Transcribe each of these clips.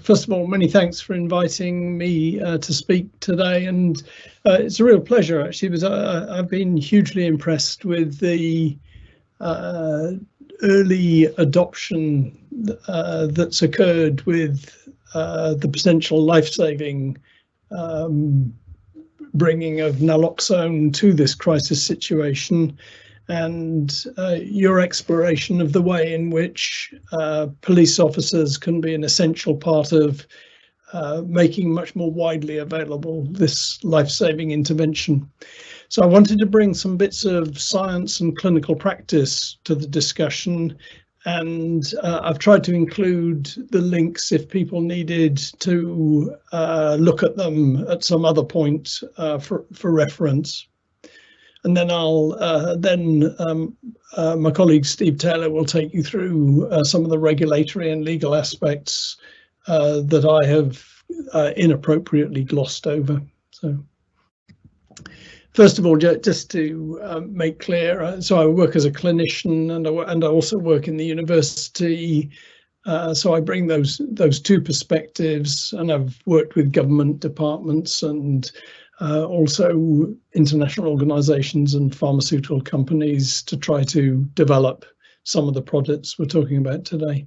First of all, many thanks for inviting me to speak today, and it's a real pleasure actually, because I've been hugely impressed with the early adoption that's occurred with the potential life-saving bringing of naloxone to this crisis situation, and your exploration of the way in which police officers can be an essential part of making much more widely available this life-saving intervention. So I wanted to bring some bits of science and clinical practice to the discussion, and I've tried to include the links if people needed to look at them at some other point for reference. And then my colleague Steve Taylor will take you through some of the regulatory and legal aspects that I have inappropriately glossed over. So, first of all, just to make clear, so I work as a clinician, and I also work in the university. So I bring those two perspectives, and I've worked with government departments and also international organizations and pharmaceutical companies to try to develop some of the products we're talking about today.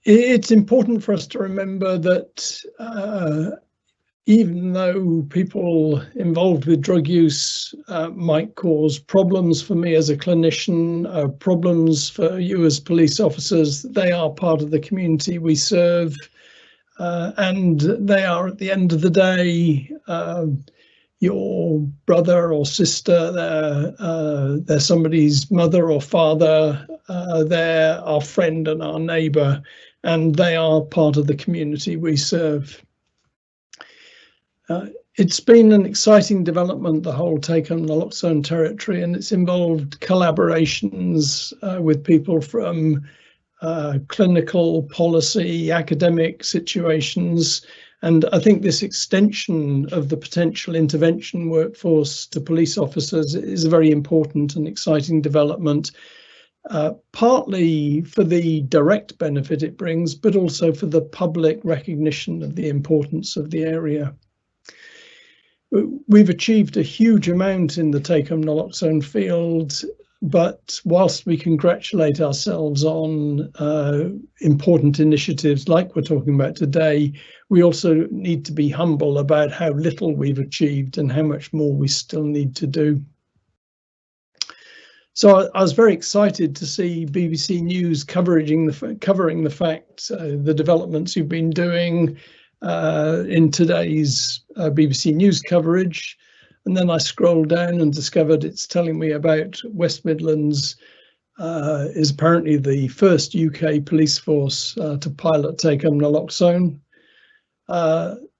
It's important for us to remember that even though people involved with drug use might cause problems for me as a clinician, problems for you as police officers, they are part of the community we serve. And they are, at the end of the day, your brother or sister, they're somebody's mother or father, they're our friend and our neighbour, and they are part of the community we serve. It's been an exciting development, the whole take-home naloxone territory, and it's involved collaborations with people from clinical, policy, academic situations, and I think this extension of the potential intervention workforce to police officers is a very important and exciting development, partly for the direct benefit it brings, but also for the public recognition of the importance of the area. We've achieved a huge amount in the take-home naloxone field, but whilst we congratulate ourselves on important initiatives like we're talking about today, we also need to be humble about how little we've achieved and how much more we still need to do. So I was very excited to see BBC News covering the fact, the developments you've been doing in today's BBC News coverage. And then I scrolled down and discovered it's telling me about West Midlands is apparently the first UK police force to pilot take-home naloxone.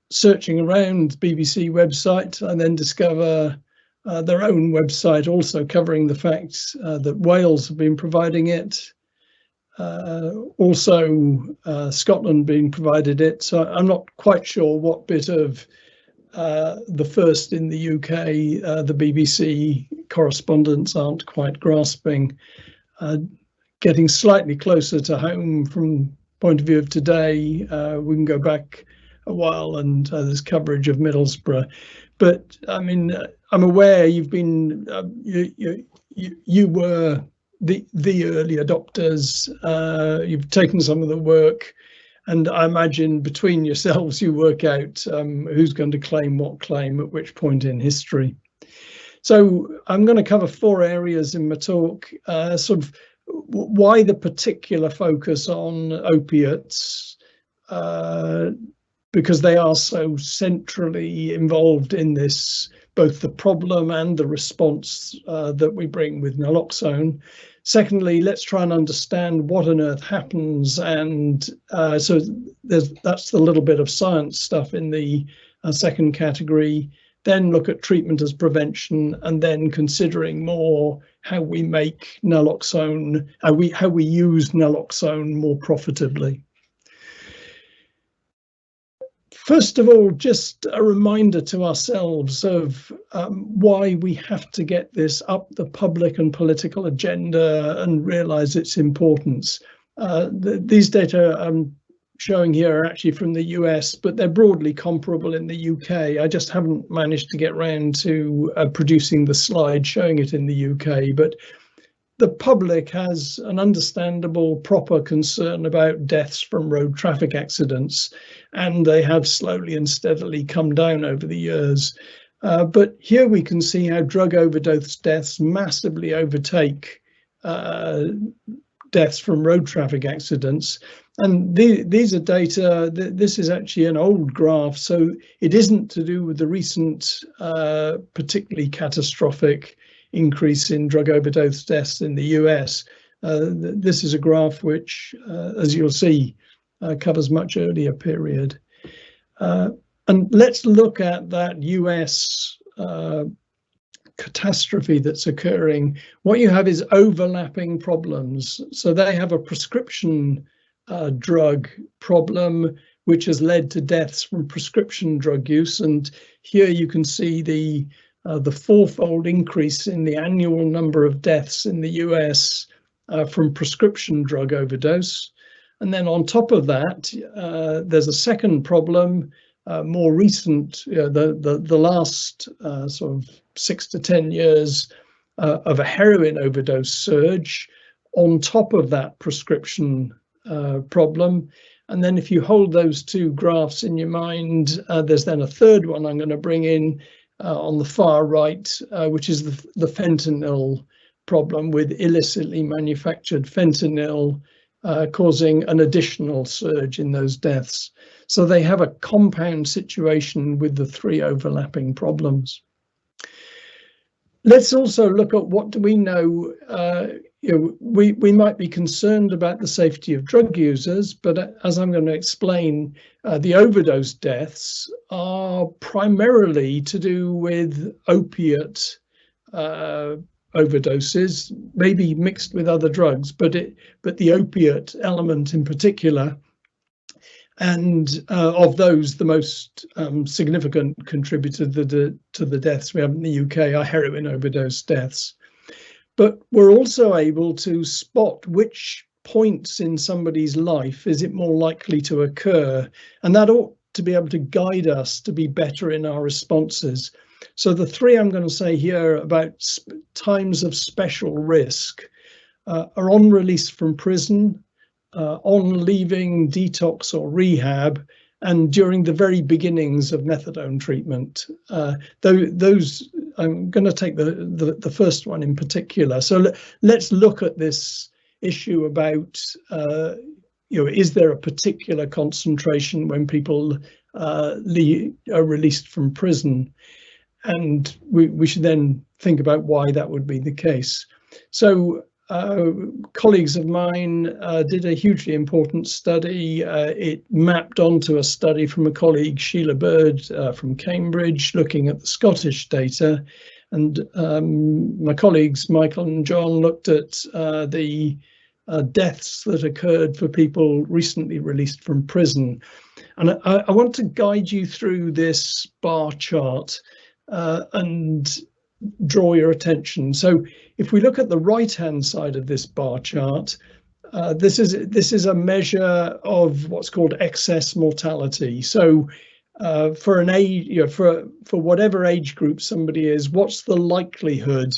Searching around BBC website, I then discover their own website also covering the fact that Wales have been providing it. Also Scotland being provided it. So I'm not quite sure what bit of the first in the UK, the BBC correspondents aren't quite grasping. Getting slightly closer to home from point of view of today, we can go back a while and there's coverage of Middlesbrough. But I mean, I'm aware you've been, you were the early adopters, you've taken some of the work, and I imagine between yourselves you work out who's going to claim what claim at which point in history. So I'm going to cover 4 areas in my talk, sort of why the particular focus on opiates, because they are so centrally involved in this, both the problem and the response that we bring with naloxone. Secondly, let's try and understand what on earth happens, and so that's the little bit of science stuff in the second category. Then look at treatment as prevention, and then considering more how we make naloxone, how we use naloxone more profitably. First of all, just a reminder to ourselves of why we have to get this up the public and political agenda and realise its importance. These data I'm showing here are actually from the US, but they're broadly comparable in the UK. I just haven't managed to get around to producing the slide showing it in the UK, but the public has an understandable, proper concern about deaths from road traffic accidents, and they have slowly and steadily come down over the years. But here we can see how drug overdose deaths massively overtake deaths from road traffic accidents. And these are data, this is actually an old graph, so it isn't to do with the recent particularly catastrophic increase in drug overdose deaths in the US. This is a graph which, as you'll see, covers much earlier period. And let's look at that US catastrophe that's occurring. What you have is overlapping problems. So they have a prescription drug problem, which has led to deaths from prescription drug use. And here you can see the fourfold increase in the annual number of deaths in the US from prescription drug overdose. And then on top of that, there's a second problem, more recent, the last sort of 6 to 10 years of a heroin overdose surge on top of that prescription problem. And then if you hold those two graphs in your mind, there's then a third one I'm going to bring in on the far right, which is the fentanyl problem with illicitly manufactured fentanyl causing an additional surge in those deaths. So they have a compound situation with the three overlapping problems. Let's also look at what do we know. We might be concerned about the safety of drug users, but as I'm going to explain, the overdose deaths are primarily to do with opiate overdoses, maybe mixed with other drugs, but the opiate element in particular. And of those, the most significant contributor to the deaths we have in the UK are heroin overdose deaths. But we're also able to spot which points in somebody's life is it more likely to occur, and that ought to be able to guide us to be better in our responses. So the three I'm going to say here about times of special risk are on release from prison, on leaving detox or rehab, and during the very beginnings of methadone treatment. Those I'm going to take the first one in particular. So let's look at this issue about is there a particular concentration when people are released from prison, and we should then think about why that would be the case. So colleagues of mine did a hugely important study. It mapped onto a study from a colleague, Sheila Bird from Cambridge, looking at the Scottish data. And my colleagues, Michael and John, looked at the deaths that occurred for people recently released from prison. And I want to guide you through this bar chart and draw your attention. So if we look at the right-hand side of this bar chart, this is a measure of what's called excess mortality. So for an age, for whatever age group somebody is, what's the likelihood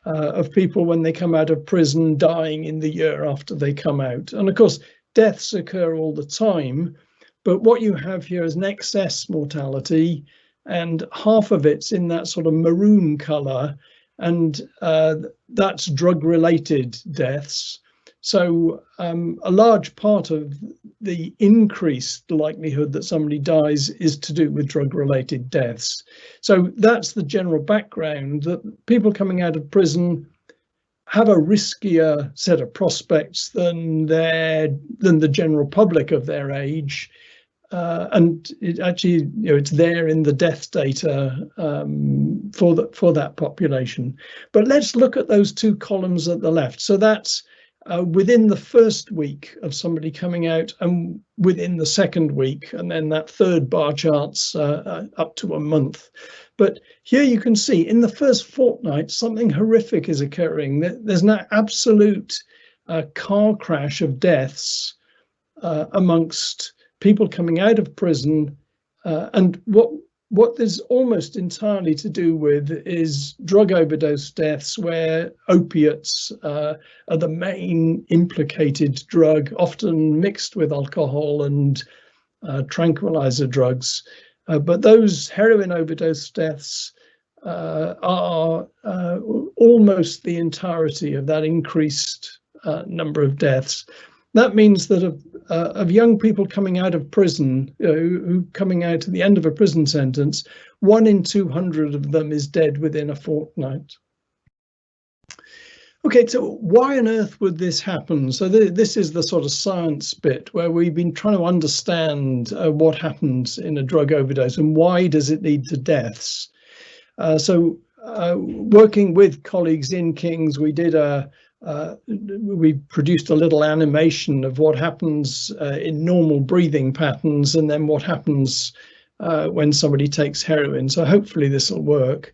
of people when they come out of prison dying in the year after they come out? And of course, deaths occur all the time, but what you have here is an excess mortality, and half of it's in that sort of maroon color, and that's drug-related deaths. So a large part of the increased likelihood that somebody dies is to do with drug-related deaths. So that's the general background, that people coming out of prison have a riskier set of prospects than the general public of their age. And it actually, it's there in the death data for that population. But let's look at those two columns at the left. So that's within the first week of somebody coming out, and within the second week, and then that third bar chart's up to a month. But here you can see in the first fortnight, something horrific is occurring. There's an absolute car crash of deaths amongst people coming out of prison, and what this almost entirely to do with is drug overdose deaths where opiates are the main implicated drug, often mixed with alcohol and tranquilizer drugs. But those heroin overdose deaths are almost the entirety of that increased number of deaths. That means that of young people coming out of prison, who coming out at the end of a prison sentence, 1 in 200 of them is dead within a fortnight. Okay, so why on earth would this happen? So this is the sort of science bit where we've been trying to understand what happens in a drug overdose and why does it lead to deaths. So working with colleagues in King's, we produced a little animation of what happens in normal breathing patterns and then what happens when somebody takes heroin. So hopefully this will work.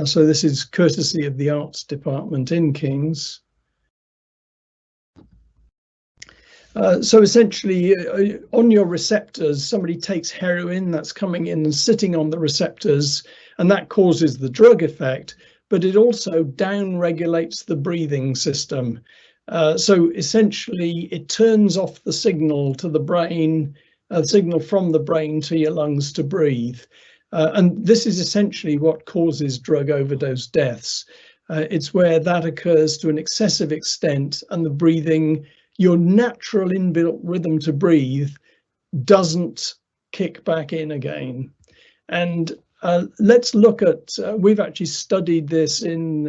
So this is courtesy of the arts department in King's. So essentially on your receptors, somebody takes heroin that's coming in and sitting on the receptors, and that causes the drug effect, but it also down-regulates the breathing system. So essentially it turns off the signal to the brain, signal from the brain to your lungs to breathe. And this is essentially what causes drug overdose deaths. It's where that occurs to an excessive extent and the breathing, your natural inbuilt rhythm to breathe, doesn't kick back in again. And let's look at, we've actually studied this in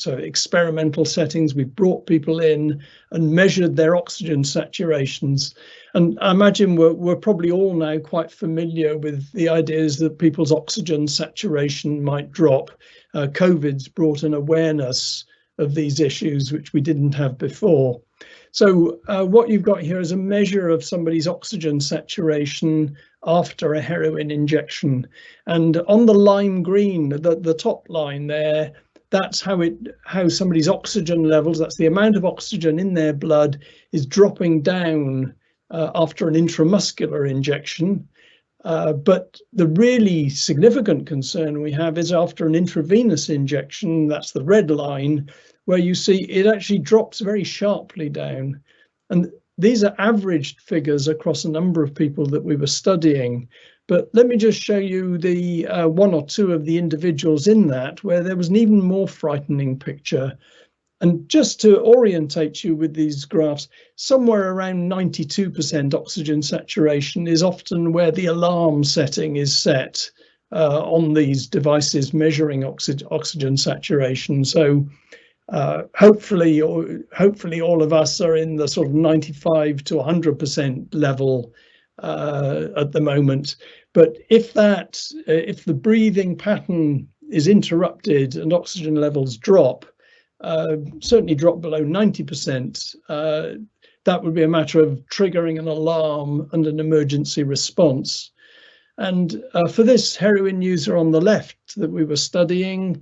experimental settings. We've brought people in and measured their oxygen saturations. And I imagine we're probably all now quite familiar with the ideas that people's oxygen saturation might drop. COVID's brought an awareness of these issues, which we didn't have before. So what you've got here is a measure of somebody's oxygen saturation after a heroin injection. And on the lime green, the top line there, that's how somebody's oxygen levels, that's the amount of oxygen in their blood, is dropping down after an intramuscular injection. But the really significant concern we have is after an intravenous injection, that's the red line, where you see it actually drops very sharply down. And these are averaged figures across a number of people that we were studying. But let me just show you the 1 or 2 of the individuals in that, where there was an even more frightening picture. And just to orientate you with these graphs, somewhere around 92% oxygen saturation is often where the alarm setting is set on these devices measuring oxygen saturation. So hopefully all of us are in the sort of 95 to 100% level at the moment. But if the breathing pattern is interrupted and oxygen levels drop, certainly drop below 90%, that would be a matter of triggering an alarm and an emergency response. And for this heroin user on the left that we were studying,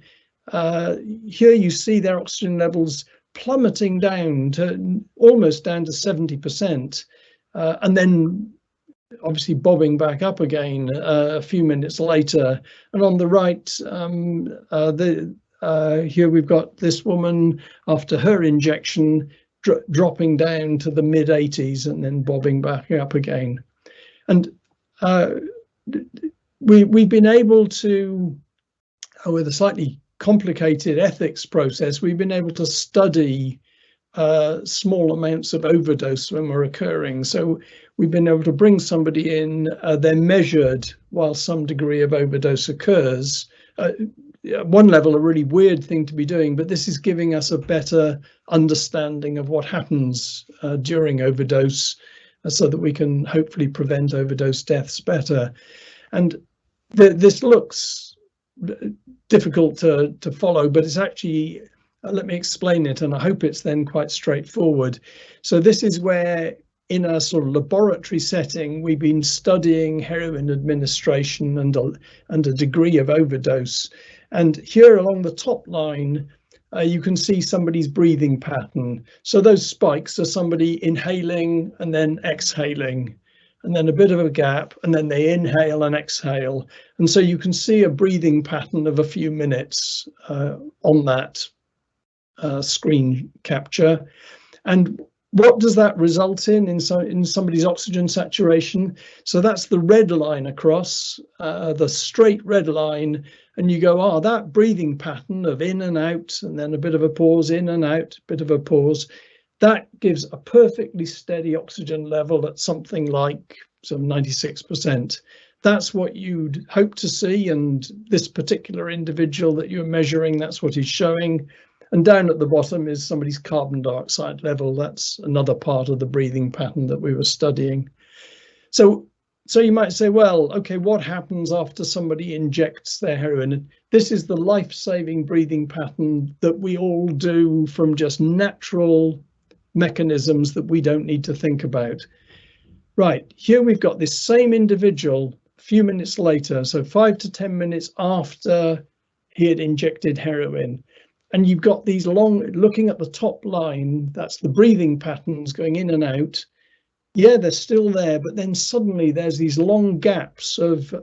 here you see their oxygen levels plummeting down to almost down to 70%, and then obviously bobbing back up again a few minutes later. And on the right, here we've got this woman after her injection dropping down to the mid-80s and then bobbing back up again. And we've been able to, with a slightly complicated ethics process, we've been able to study small amounts of overdose when we're occurring. So we've been able to bring somebody in, they're measured while some degree of overdose occurs. At one level, a really weird thing to be doing, but this is giving us a better understanding of what happens during overdose, so that we can hopefully prevent overdose deaths better. And this looks difficult to follow, but it's actually, let me explain it, and I hope it's then quite straightforward. So this is where, in a sort of laboratory setting, we've been studying heroin administration and a degree of overdose. And here along the top line, you can see somebody's breathing pattern. So those spikes are somebody inhaling and then exhaling, and then a bit of a gap, and then they inhale and exhale. And so you can see a breathing pattern of a few minutes on that screen capture. And what does that result in somebody's oxygen saturation? So that's the red line across, the straight red line, and you go, oh, that breathing pattern of in and out, and then a bit of a pause, in and out, bit of a pause, that gives a perfectly steady oxygen level at something like sort of 96%. That's what you'd hope to see, and this particular individual that you're measuring, that's what he's showing. And down at the bottom is somebody's carbon dioxide level. That's another part of the breathing pattern that we were studying. So you might say, well, okay, what happens after somebody injects their heroin? This is the life-saving breathing pattern that we all do from just natural mechanisms that we don't need to think about. Right, here we've got this same individual a few minutes later, so 5 to 10 minutes after he had injected heroin. And you've got these long, looking at the top line, that's the breathing patterns going in and out. Yeah, they're still there, but then suddenly there's these long gaps of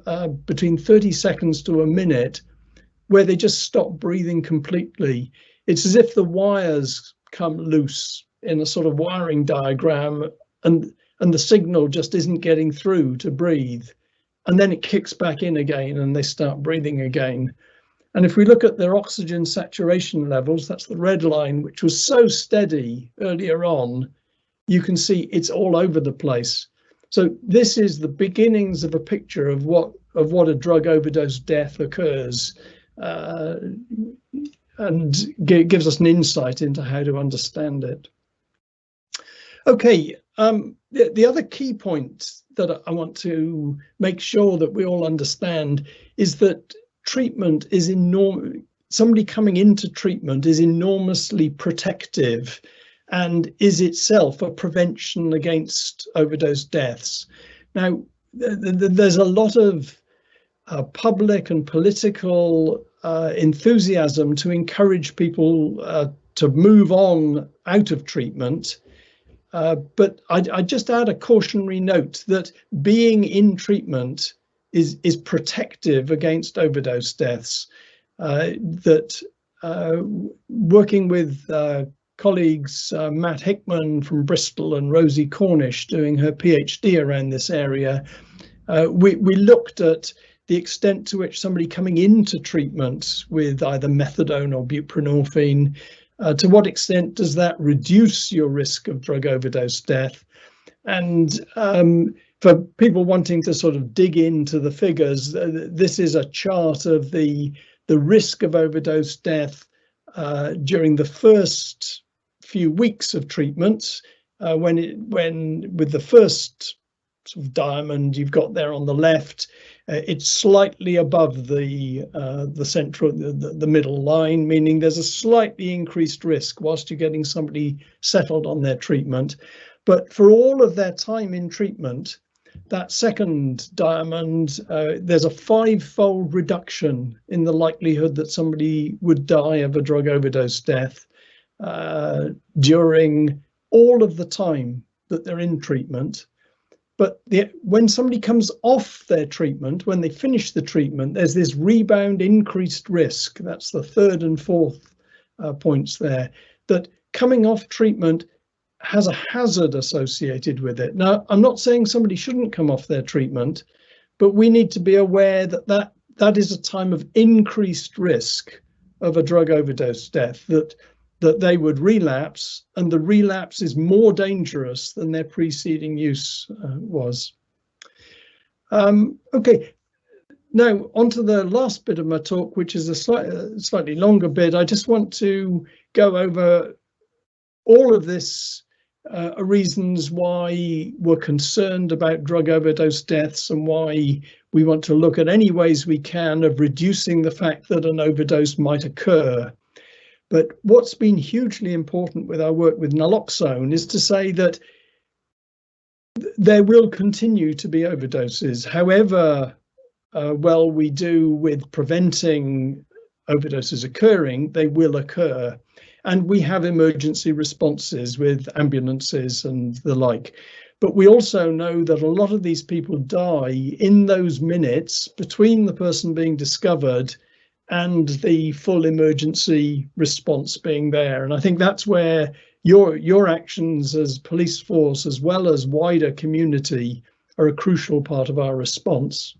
between 30 seconds to a minute where they just stop breathing completely. It's as if the wires come loose in a sort of wiring diagram, and the signal just isn't getting through to breathe. And then it kicks back in again and they start breathing again. And if we look at their oxygen saturation levels, that's the red line, which was so steady earlier on, you can see it's all over the place. So this is the beginnings of a picture of what a drug overdose death occurs, and gives us an insight into how to understand it. Okay, the other key point that I want to make sure that we all understand is that treatment is enormous. Somebody coming into treatment is enormously protective and is itself a prevention against overdose deaths. Now, there's a lot of public and political enthusiasm to encourage people to move on out of treatment. But I just add a cautionary note that being in treatment is protective against overdose deaths. Working with colleagues, Matt Hickman from Bristol and Rosie Cornish doing her PhD around this area, we looked at the extent to which somebody coming into treatment with either methadone or buprenorphine, to what extent does that reduce your risk of drug overdose death? And for people wanting to sort of dig into the figures, this is a chart of the risk of overdose death during the first few weeks of treatment, when with the first sort of diamond you've got there on the left, it's slightly above the central, the middle line, meaning there's a slightly increased risk whilst you're getting somebody settled on their treatment. But for all of their time in treatment, that second diamond, there's a 5-fold reduction in the likelihood that somebody would die of a drug overdose death during all of the time that they're in treatment. But when somebody comes off their treatment, when they finish the treatment, there's this rebound increased risk. That's the third and fourth points there, that coming off treatment has a hazard associated with it. Now, I'm not saying somebody shouldn't come off their treatment, but we need to be aware that is a time of increased risk of a drug overdose death, that they would relapse, and the relapse is more dangerous than their preceding use was. Okay, now on to the last bit of my talk, which is a slightly longer bit. I just want to go over all of this reasons why we're concerned about drug overdose deaths and why we want to look at any ways we can of reducing the fact that an overdose might occur. But what's been hugely important with our work with naloxone is to say that there will continue to be overdoses, however well we do with preventing overdoses occurring, they will occur. And we have emergency responses with ambulances and the like. But we also know that a lot of these people die in those minutes between the person being discovered and the full emergency response being there. And I think that's where your actions as police force, as well as wider community, are a crucial part of our response.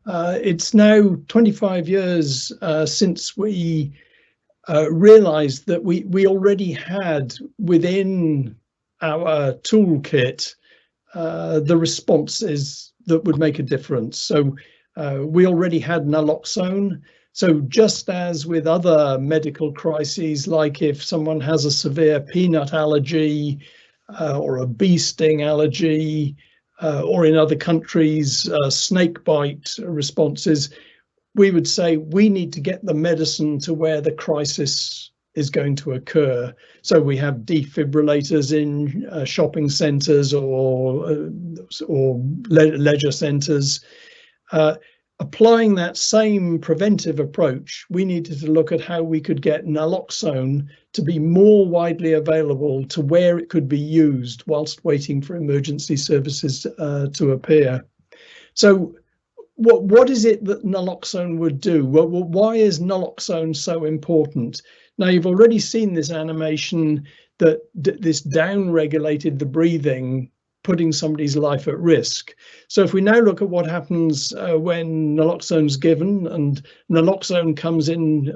It's now 25 years since we realized that we already had within our toolkit the responses that would make a difference. So we already had naloxone. So just as with other medical crises, like if someone has a severe peanut allergy or a bee sting allergy, or in other countries, snake bite responses, we would say we need to get the medicine to where the crisis is going to occur. So we have defibrillators in shopping centres or leisure centres. Applying that same preventive approach, we needed to look at how we could get naloxone to be more widely available to where it could be used whilst waiting for emergency services to appear. So what is it that naloxone would do? Well, why is naloxone so important? Now, you've already seen this animation that this down-regulated the breathing, putting somebody's life at risk. So if we now look at what happens when naloxone's given, and naloxone comes in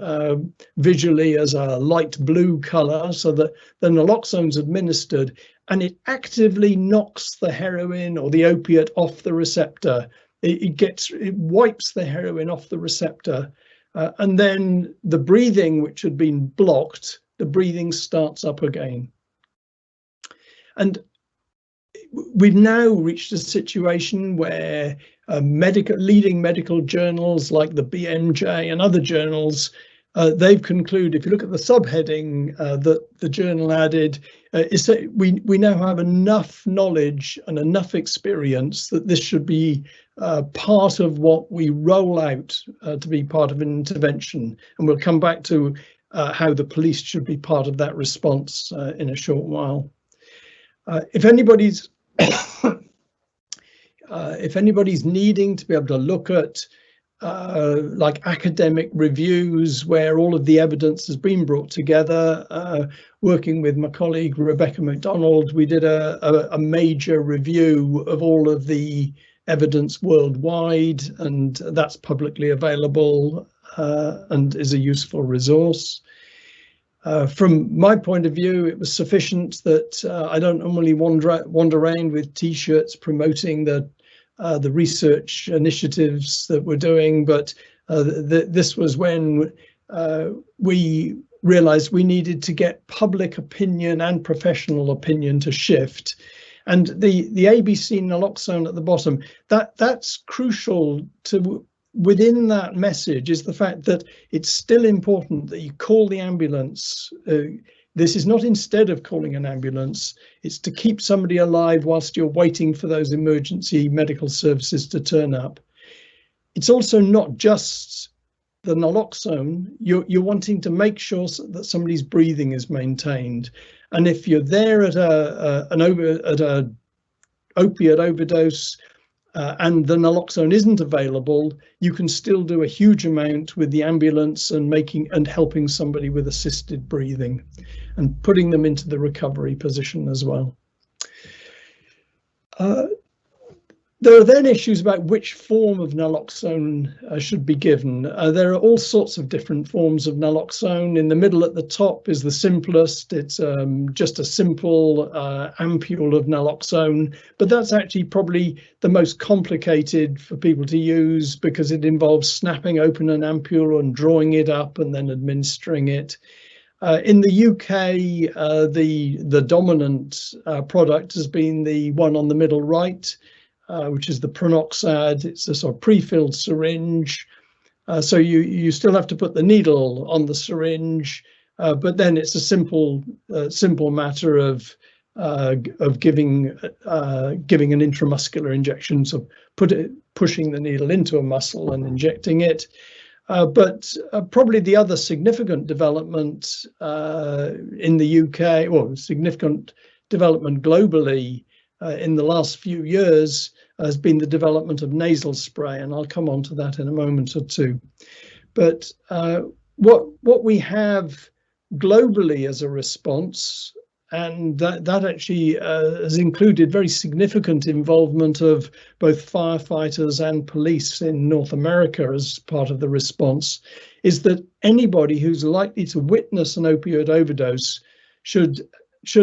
visually as a light blue color, so that the naloxone's administered, and it actively knocks the heroin or the opiate off the receptor. It wipes the heroin off the receptor, and then the breathing, which had been blocked, the breathing starts up again. And we've now reached a situation where leading medical journals like the BMJ and other journals, they've concluded, if you look at the subheading that the journal added, is that we now have enough knowledge and enough experience that this should be part of what we roll out to be part of an intervention. And we'll come back to how the police should be part of that response in a short while. If anybody's needing to be able to look at like academic reviews where all of the evidence has been brought together, working with my colleague Rebecca MacDonald, we did a major review of all of the evidence worldwide, and that's publicly available and is a useful resource. From my point of view, it was sufficient that I don't normally wander around with T-shirts promoting the research initiatives that we're doing, but this was when we realized we needed to get public opinion and professional opinion to shift. And the ABC naloxone at the bottom, that's crucial to. Within that message is the fact that it's still important that you call the ambulance. This is not instead of calling an ambulance, it's to keep somebody alive whilst you're waiting for those emergency medical services to turn up. It's also not just the naloxone, you're wanting to make sure that somebody's breathing is maintained. And if you're there at an opiate overdose, and the naloxone isn't available, you can still do a huge amount with the ambulance and helping somebody with assisted breathing and putting them into the recovery position as well. There are then issues about which form of naloxone should be given. There are all sorts of different forms of naloxone. In the middle at the top is the simplest. It's just a simple ampule of naloxone, but that's actually probably the most complicated for people to use because it involves snapping open an ampule and drawing it up and then administering it. In the UK, the dominant product has been the one on the middle right, which is the Pronoxad. It's a sort of pre-filled syringe. So you still have to put the needle on the syringe, but then it's a simple matter of giving an intramuscular injection, so pushing the needle into a muscle and injecting it. But probably the other significant development in the UK, or significant development globally in the last few years, has been the development of nasal spray, and I'll come on to that in a moment or two. But what we have globally as a response, and that actually has included very significant involvement of both firefighters and police in North America as part of the response, is that anybody who's likely to witness an opioid overdose should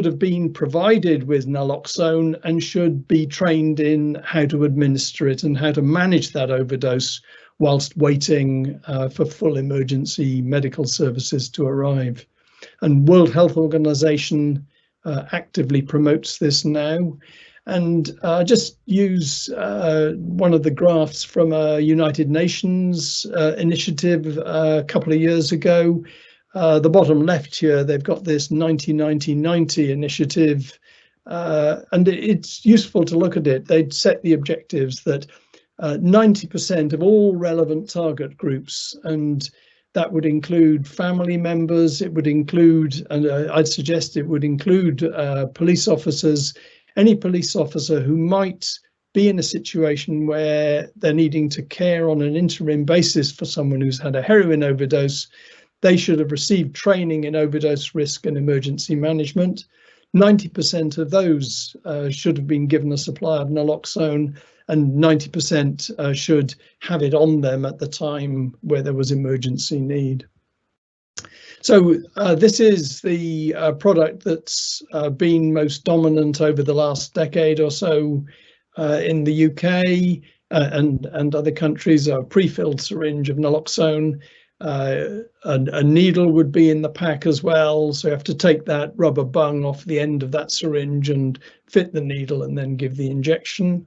have been provided with naloxone and should be trained in how to administer it and how to manage that overdose whilst waiting for full emergency medical services to arrive. And World Health Organization actively promotes this now. And just use one of the graphs from a United Nations initiative a couple of years ago. The bottom left here, they've got this 90-90-90 initiative, and it's useful to look at it. They'd set the objectives that 90% of all relevant target groups, and that would include family members, it would include, and I'd suggest it would include police officers, any police officer who might be in a situation where they're needing to care on an interim basis for someone who's had a heroin overdose. They should have received training in overdose risk and emergency management. 90% of those should have been given a supply of naloxone, and 90% should have it on them at the time where there was emergency need. So this is the product that's been most dominant over the last decade or so in the UK and other countries. A pre-filled syringe of naloxone. A needle would be in the pack as well, so you have to take that rubber bung off the end of that syringe and fit the needle and then give the injection.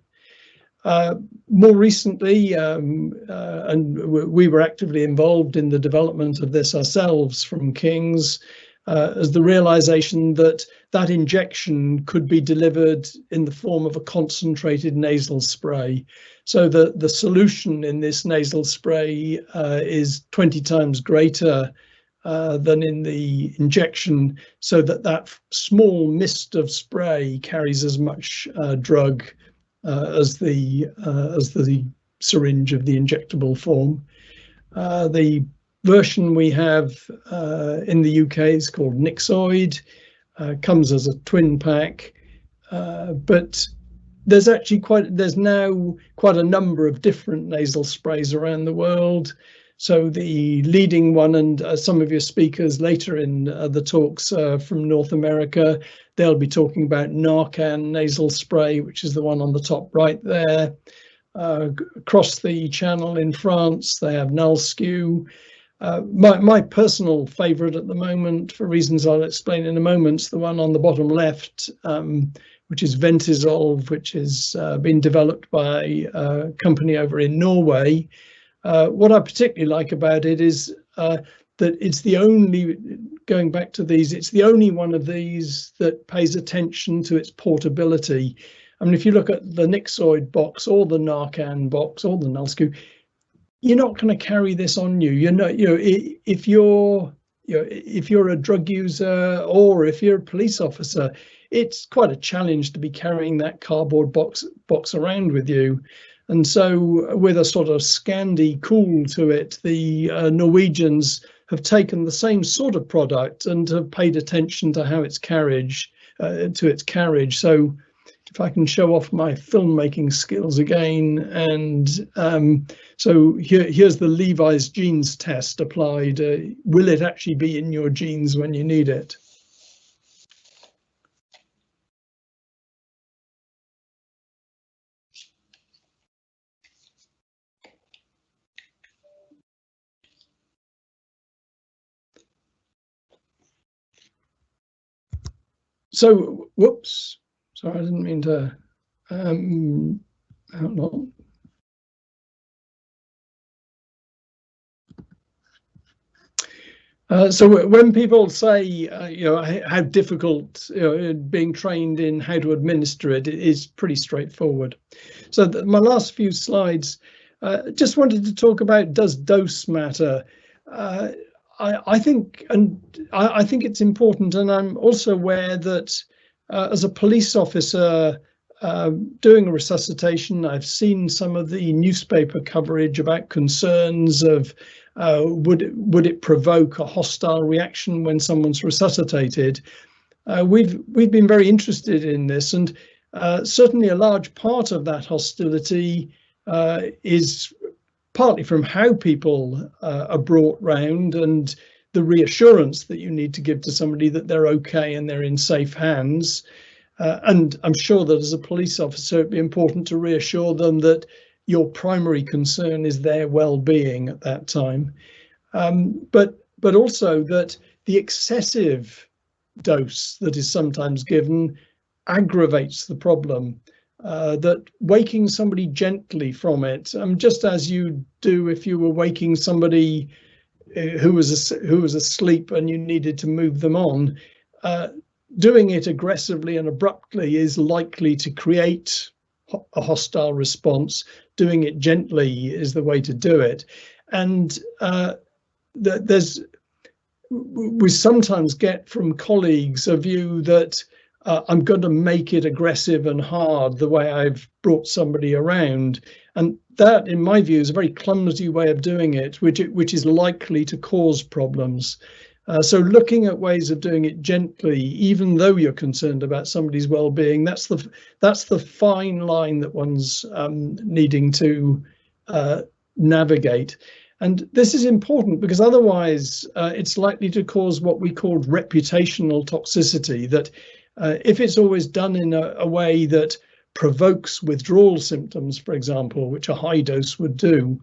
More recently, and we were actively involved in the development of this ourselves from King's, as the realization that that injection could be delivered in the form of a concentrated nasal spray. So the solution in this nasal spray is 20 times greater than in the injection, so that small mist of spray carries as much drug as the syringe of the injectable form. The version we have in the UK is called Nixoid, comes as a twin pack, but there's now quite a number of different nasal sprays around the world. So the leading one, and some of your speakers later in the talks from North America, they'll be talking about Narcan nasal spray, which is the one on the top right there. Across the channel in France, they have Nalscu. My personal favorite at the moment, for reasons I'll explain in a moment, is the one on the bottom left, which is Ventizolve, which has been developed by a company over in Norway. What I particularly like about it is that it's the only, going back to these, it's the only one of these that pays attention to its portability. I mean, if you look at the Nixoid box or the Narcan box or the Nalscu, you're not going to carry this on you. If you're a drug user or if you're a police officer, it's quite a challenge to be carrying that cardboard box around with you. And so with a sort of Scandi cool to it, the Norwegians have taken the same sort of product and have paid attention to how its carriage, So if I can show off my filmmaking skills again, and so here's the Levi's jeans test applied. Will it actually be in your jeans when you need it? So, whoops, sorry, I didn't mean to, hold on. So when people say, how difficult, being trained in how to administer it, it is pretty straightforward. So my last few slides, just wanted to talk about, does dose matter? I think it's important, and I'm also aware that as a police officer doing a resuscitation, I've seen some of the newspaper coverage about concerns of would it provoke a hostile reaction when someone's resuscitated. We've been very interested in this, and certainly a large part of that hostility is partly from how people are brought round and the reassurance that you need to give to somebody that they're okay and they're in safe hands. And I'm sure that as a police officer, it'd be important to reassure them that your primary concern is their well-being at that time. But also that the excessive dose that is sometimes given aggravates the problem. That waking somebody gently from it, just as you do if you were waking somebody who was asleep and you needed to move them on, doing it aggressively and abruptly is likely to create a hostile response. Doing it gently is the way to do it. And we sometimes get from colleagues a view that I'm going to make it aggressive and hard the way I've brought somebody around. And that, in my view, is a very clumsy way of doing it, which is likely to cause problems. So looking at ways of doing it gently, even though you're concerned about somebody's well-being, that's the fine line that one's needing to navigate. And this is important because otherwise it's likely to cause what we call reputational toxicity, that if it's always done in a way that provokes withdrawal symptoms, for example, which a high dose would do,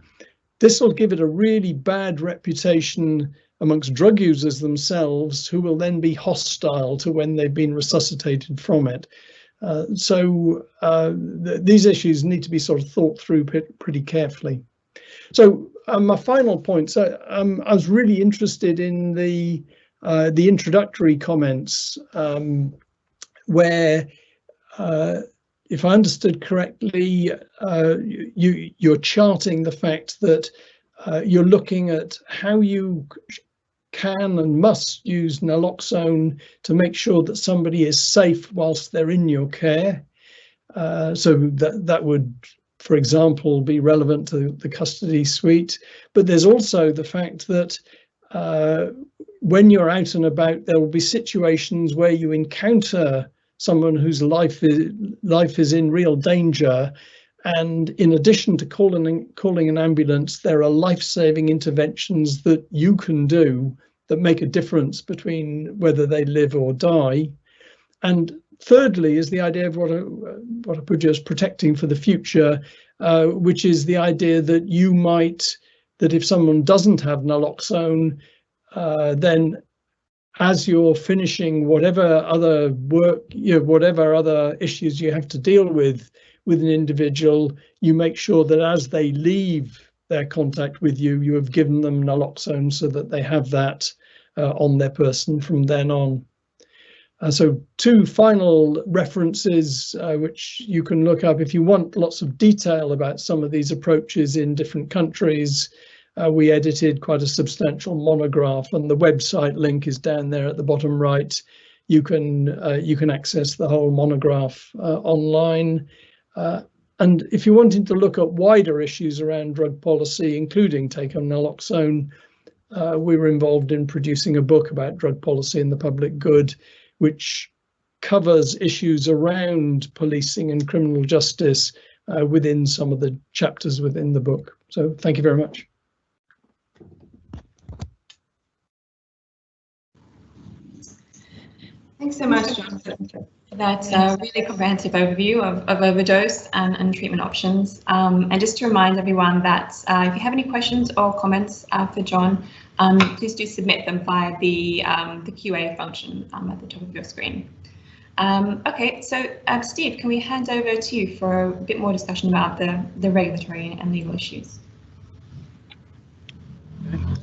this will give it a really bad reputation amongst drug users themselves, who will then be hostile to when they've been resuscitated from it. So these issues need to be sort of thought through pretty carefully. So my final point, so I was really interested in the introductory comments where, if I understood correctly, you're charting the fact that you're looking at how you can and must use naloxone to make sure that somebody is safe whilst they're in your care. So that would, for example, be relevant to the custody suite. But there's also the fact that when you're out and about, there will be situations where you encounter someone whose life is in real danger, and in addition to calling an ambulance, there are life-saving interventions that you can do that make a difference between whether they live or die. And thirdly is the idea of what I put as protecting for the future, which is the idea that that if someone doesn't have naloxone, then as you're finishing whatever other work, whatever other issues you have to deal with an individual, you make sure that as they leave their contact with you, you have given them naloxone so that they have that on their person from then on. So two final references which you can look up if you want lots of detail about some of these approaches in different countries. We edited quite a substantial monograph, and the website link is down there at the bottom right. You can access the whole monograph online. And if you're wanting to look at wider issues around drug policy, including take-home naloxone, we were involved in producing a book about drug policy and the public good, which covers issues around policing and criminal justice within some of the chapters within the book. So thank you very much. Thanks so much, John, for that really comprehensive overview of overdose and treatment options. And just to remind everyone that if you have any questions or comments for John, please do submit them via the QA function at the top of your screen. Okay, so Steve, can we hand over to you for a bit more discussion about the regulatory and legal issues?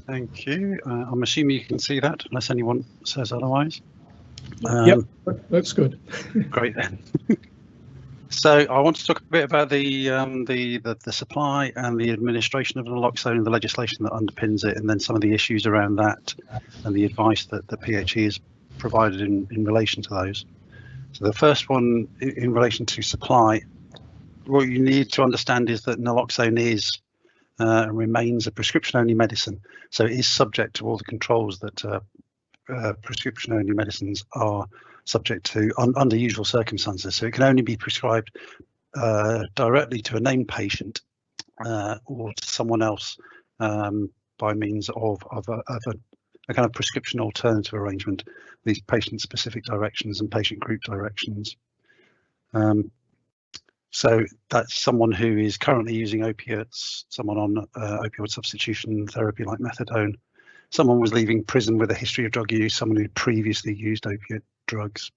Thank you. I'm assuming you can see that, unless anyone says otherwise. Yep, looks good. Great then. So I want to talk a bit about the supply and the administration of naloxone and the legislation that underpins it, and then some of the issues around that and the advice that the PHE has provided in relation to those. So the first one in relation to supply, what you need to understand is that naloxone is and remains a prescription-only medicine, so it is subject to all the controls that prescription-only medicines are subject to under usual circumstances. So it can only be prescribed directly to a named patient or to someone else by means of a kind of prescription alternative arrangement, these patient-specific directions and patient group directions. So that's someone who is currently using opiates, someone on opioid substitution therapy like methadone, someone was leaving prison with a history of drug use, someone who previously used opiate drugs,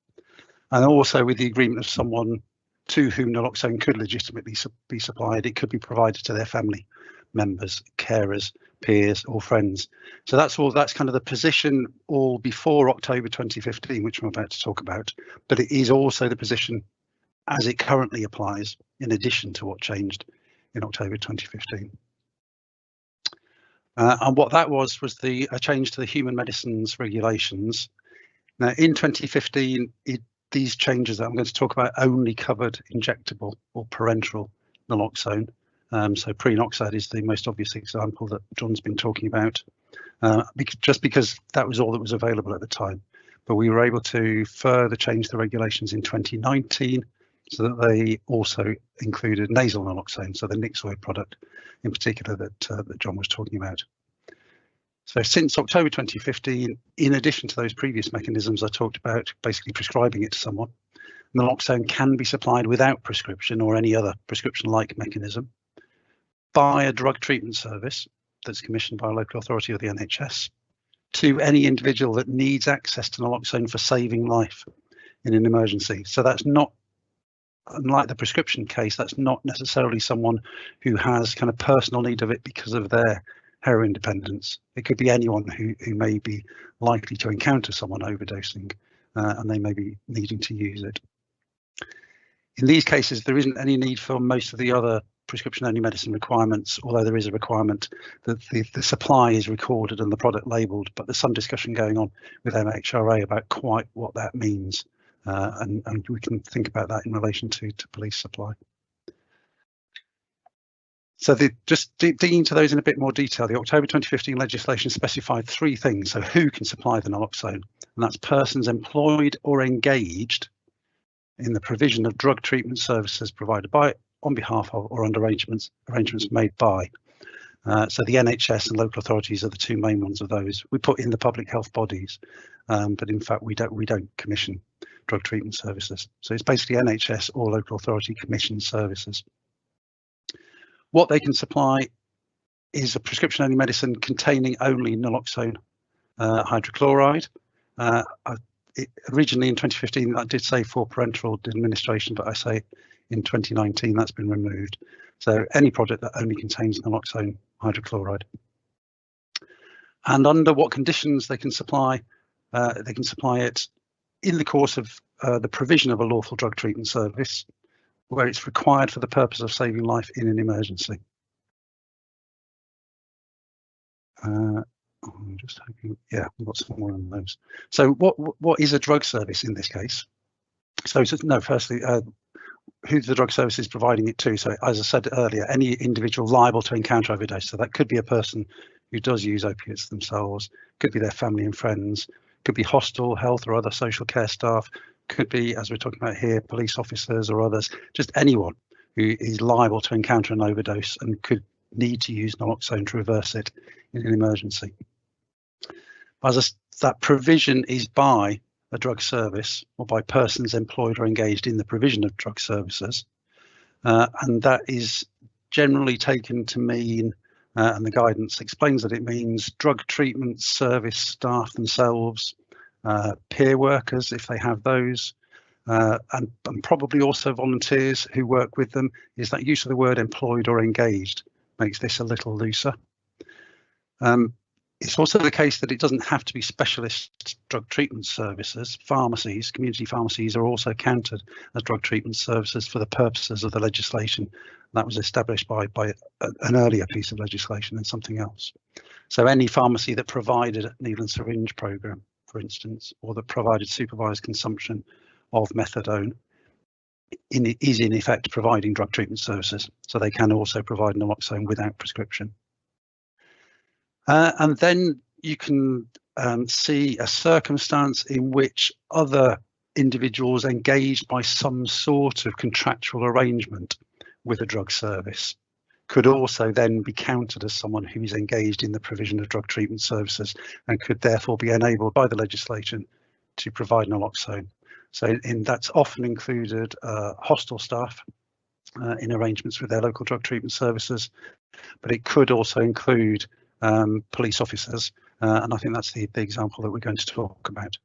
and also with the agreement of someone to whom naloxone could legitimately be supplied. It could be provided to their family members, carers, peers or friends. So that's kind of the position all before October 2015, which I'm about to talk about, but it is also the position as it currently applies, in addition to what changed in October 2015. And what that was a change to the human medicines regulations. Now, in 2015, these changes that I'm going to talk about only covered injectable or parenteral naloxone. So prenoxide is the most obvious example that John's been talking about, just because that was all that was available at the time. But we were able to further change the regulations in 2019 so that they also included nasal naloxone, so the Nixoid product in particular that John was talking about. So since October 2015, in addition to those previous mechanisms I talked about, basically prescribing it to someone, naloxone can be supplied without prescription or any other prescription-like mechanism by a drug treatment service that's commissioned by a local authority or the NHS to any individual that needs access to naloxone for saving life in an emergency. So that's not, unlike the prescription case, that's not necessarily someone who has kind of personal need of it because of their heroin dependence. It could be anyone who may be likely to encounter someone overdosing and they may be needing to use it. In these cases, there isn't any need for most of the other prescription-only medicine requirements, although there is a requirement that the supply is recorded and the product labelled, but there's some discussion going on with MHRA about quite what that means, and we can think about that in relation to police supply. So just digging into those in a bit more detail, the October 2015 legislation specified three things. So who can supply the naloxone, and that's persons employed or engaged in the provision of drug treatment services provided by, on behalf of, or under arrangements made by. So the NHS and local authorities are the two main ones of those. We put in the public health bodies, but in fact we don't commission drug treatment services. So it's basically NHS or local authority commissioned services. What they can supply is a prescription-only medicine containing only naloxone hydrochloride. Originally in 2015, that did say for parenteral administration, but I say in 2019 that's been removed. So any product that only contains naloxone hydrochloride. And under what conditions they can supply it in the course of the provision of a lawful drug treatment service, where it's required for the purpose of saving life in an emergency. I'm just hoping, yeah, we've got some more on those. So what is a drug service in this case? So no, firstly, who the drug service is providing it to. So as I said earlier, any individual liable to encounter overdose. So that could be a person who does use opiates themselves, could be their family and friends, could be hostel, health or other social care staff, could be, as we're talking about here, police officers or others, just anyone who is liable to encounter an overdose and could need to use naloxone to reverse it in an emergency. That provision is by a drug service or by persons employed or engaged in the provision of drug services, and that is generally taken to mean, and the guidance explains that it means drug treatment service staff themselves, peer workers if they have those, and probably also volunteers who work with them. Is that use of the word employed or engaged makes this a little looser. It's also the case that it doesn't have to be specialist drug treatment services. Pharmacies, community pharmacies, are also counted as drug treatment services for the purposes of the legislation that was established by an earlier piece of legislation than something else. So any pharmacy that provided a needle and syringe program, for instance, or that provided supervised consumption of methadone is in effect providing drug treatment services. So they can also provide naloxone without prescription. And then you can see a circumstance in which other individuals engaged by some sort of contractual arrangement with a drug service could also then be counted as someone who is engaged in the provision of drug treatment services and could therefore be enabled by the legislation to provide naloxone. So that's often included hostel staff in arrangements with their local drug treatment services, but it could also include police officers, and I think that's the example that we're going to talk about.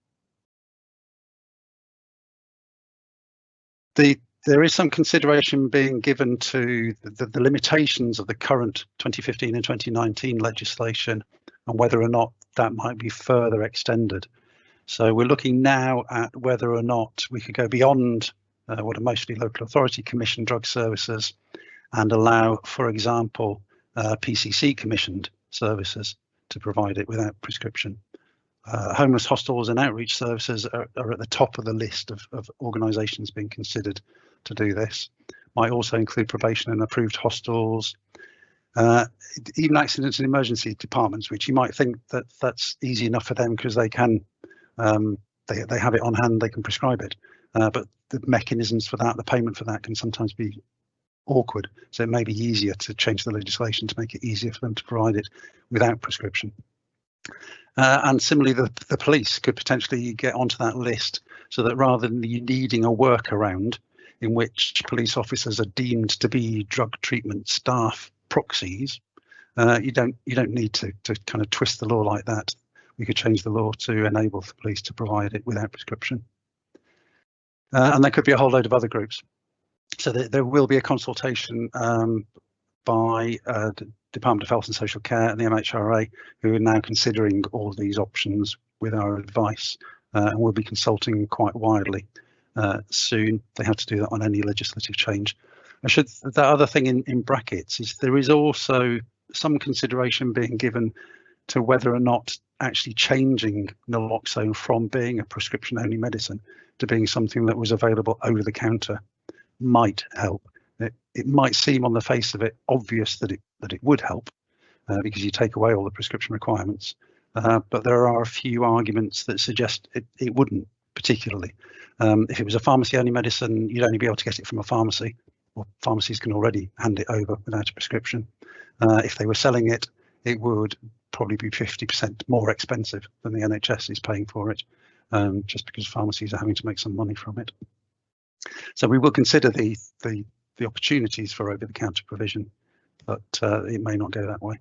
There is some consideration being given to the limitations of the current 2015 and 2019 legislation and whether or not that might be further extended. So we're looking now at whether or not we could go beyond what are mostly local authority commissioned drug services and allow, for example, PCC commissioned services to provide it without prescription. Homeless hostels and outreach services are at the top of the list of organisations being considered to do this. Might also include probation and approved hostels, even accidents and emergency departments, which you might think that's easy enough for them because they can they have it on hand, they can prescribe it, but the mechanisms for that, the payment for that, can sometimes be awkward. So it may be easier to change the legislation to make it easier for them to provide it without prescription. And similarly, the police could potentially get onto that list, so that rather than you needing a workaround in which police officers are deemed to be drug treatment staff proxies, you don't need to kind of twist the law like that. We could change the law to enable the police to provide it without prescription. And there could be a whole load of other groups. So there will be a consultation by the Department of Health and Social Care and the MHRA, who are now considering all these options with our advice, and we'll be consulting quite widely soon. They have to do that on any legislative change. The other thing in brackets is there is also some consideration being given to whether or not actually changing naloxone from being a prescription only medicine to being something that was available over the counter might help. It might seem on the face of it obvious that it would help because you take away all the prescription requirements, but there are a few arguments that suggest it wouldn't particularly. If it was a pharmacy only medicine, you'd only be able to get it from a pharmacy, or pharmacies can already hand it over without a prescription. If they were selling it, it would probably be 50% more expensive than the NHS is paying for it, just because pharmacies are having to make some money from it. So we will consider the opportunities for over-the-counter provision, but it may not go that way.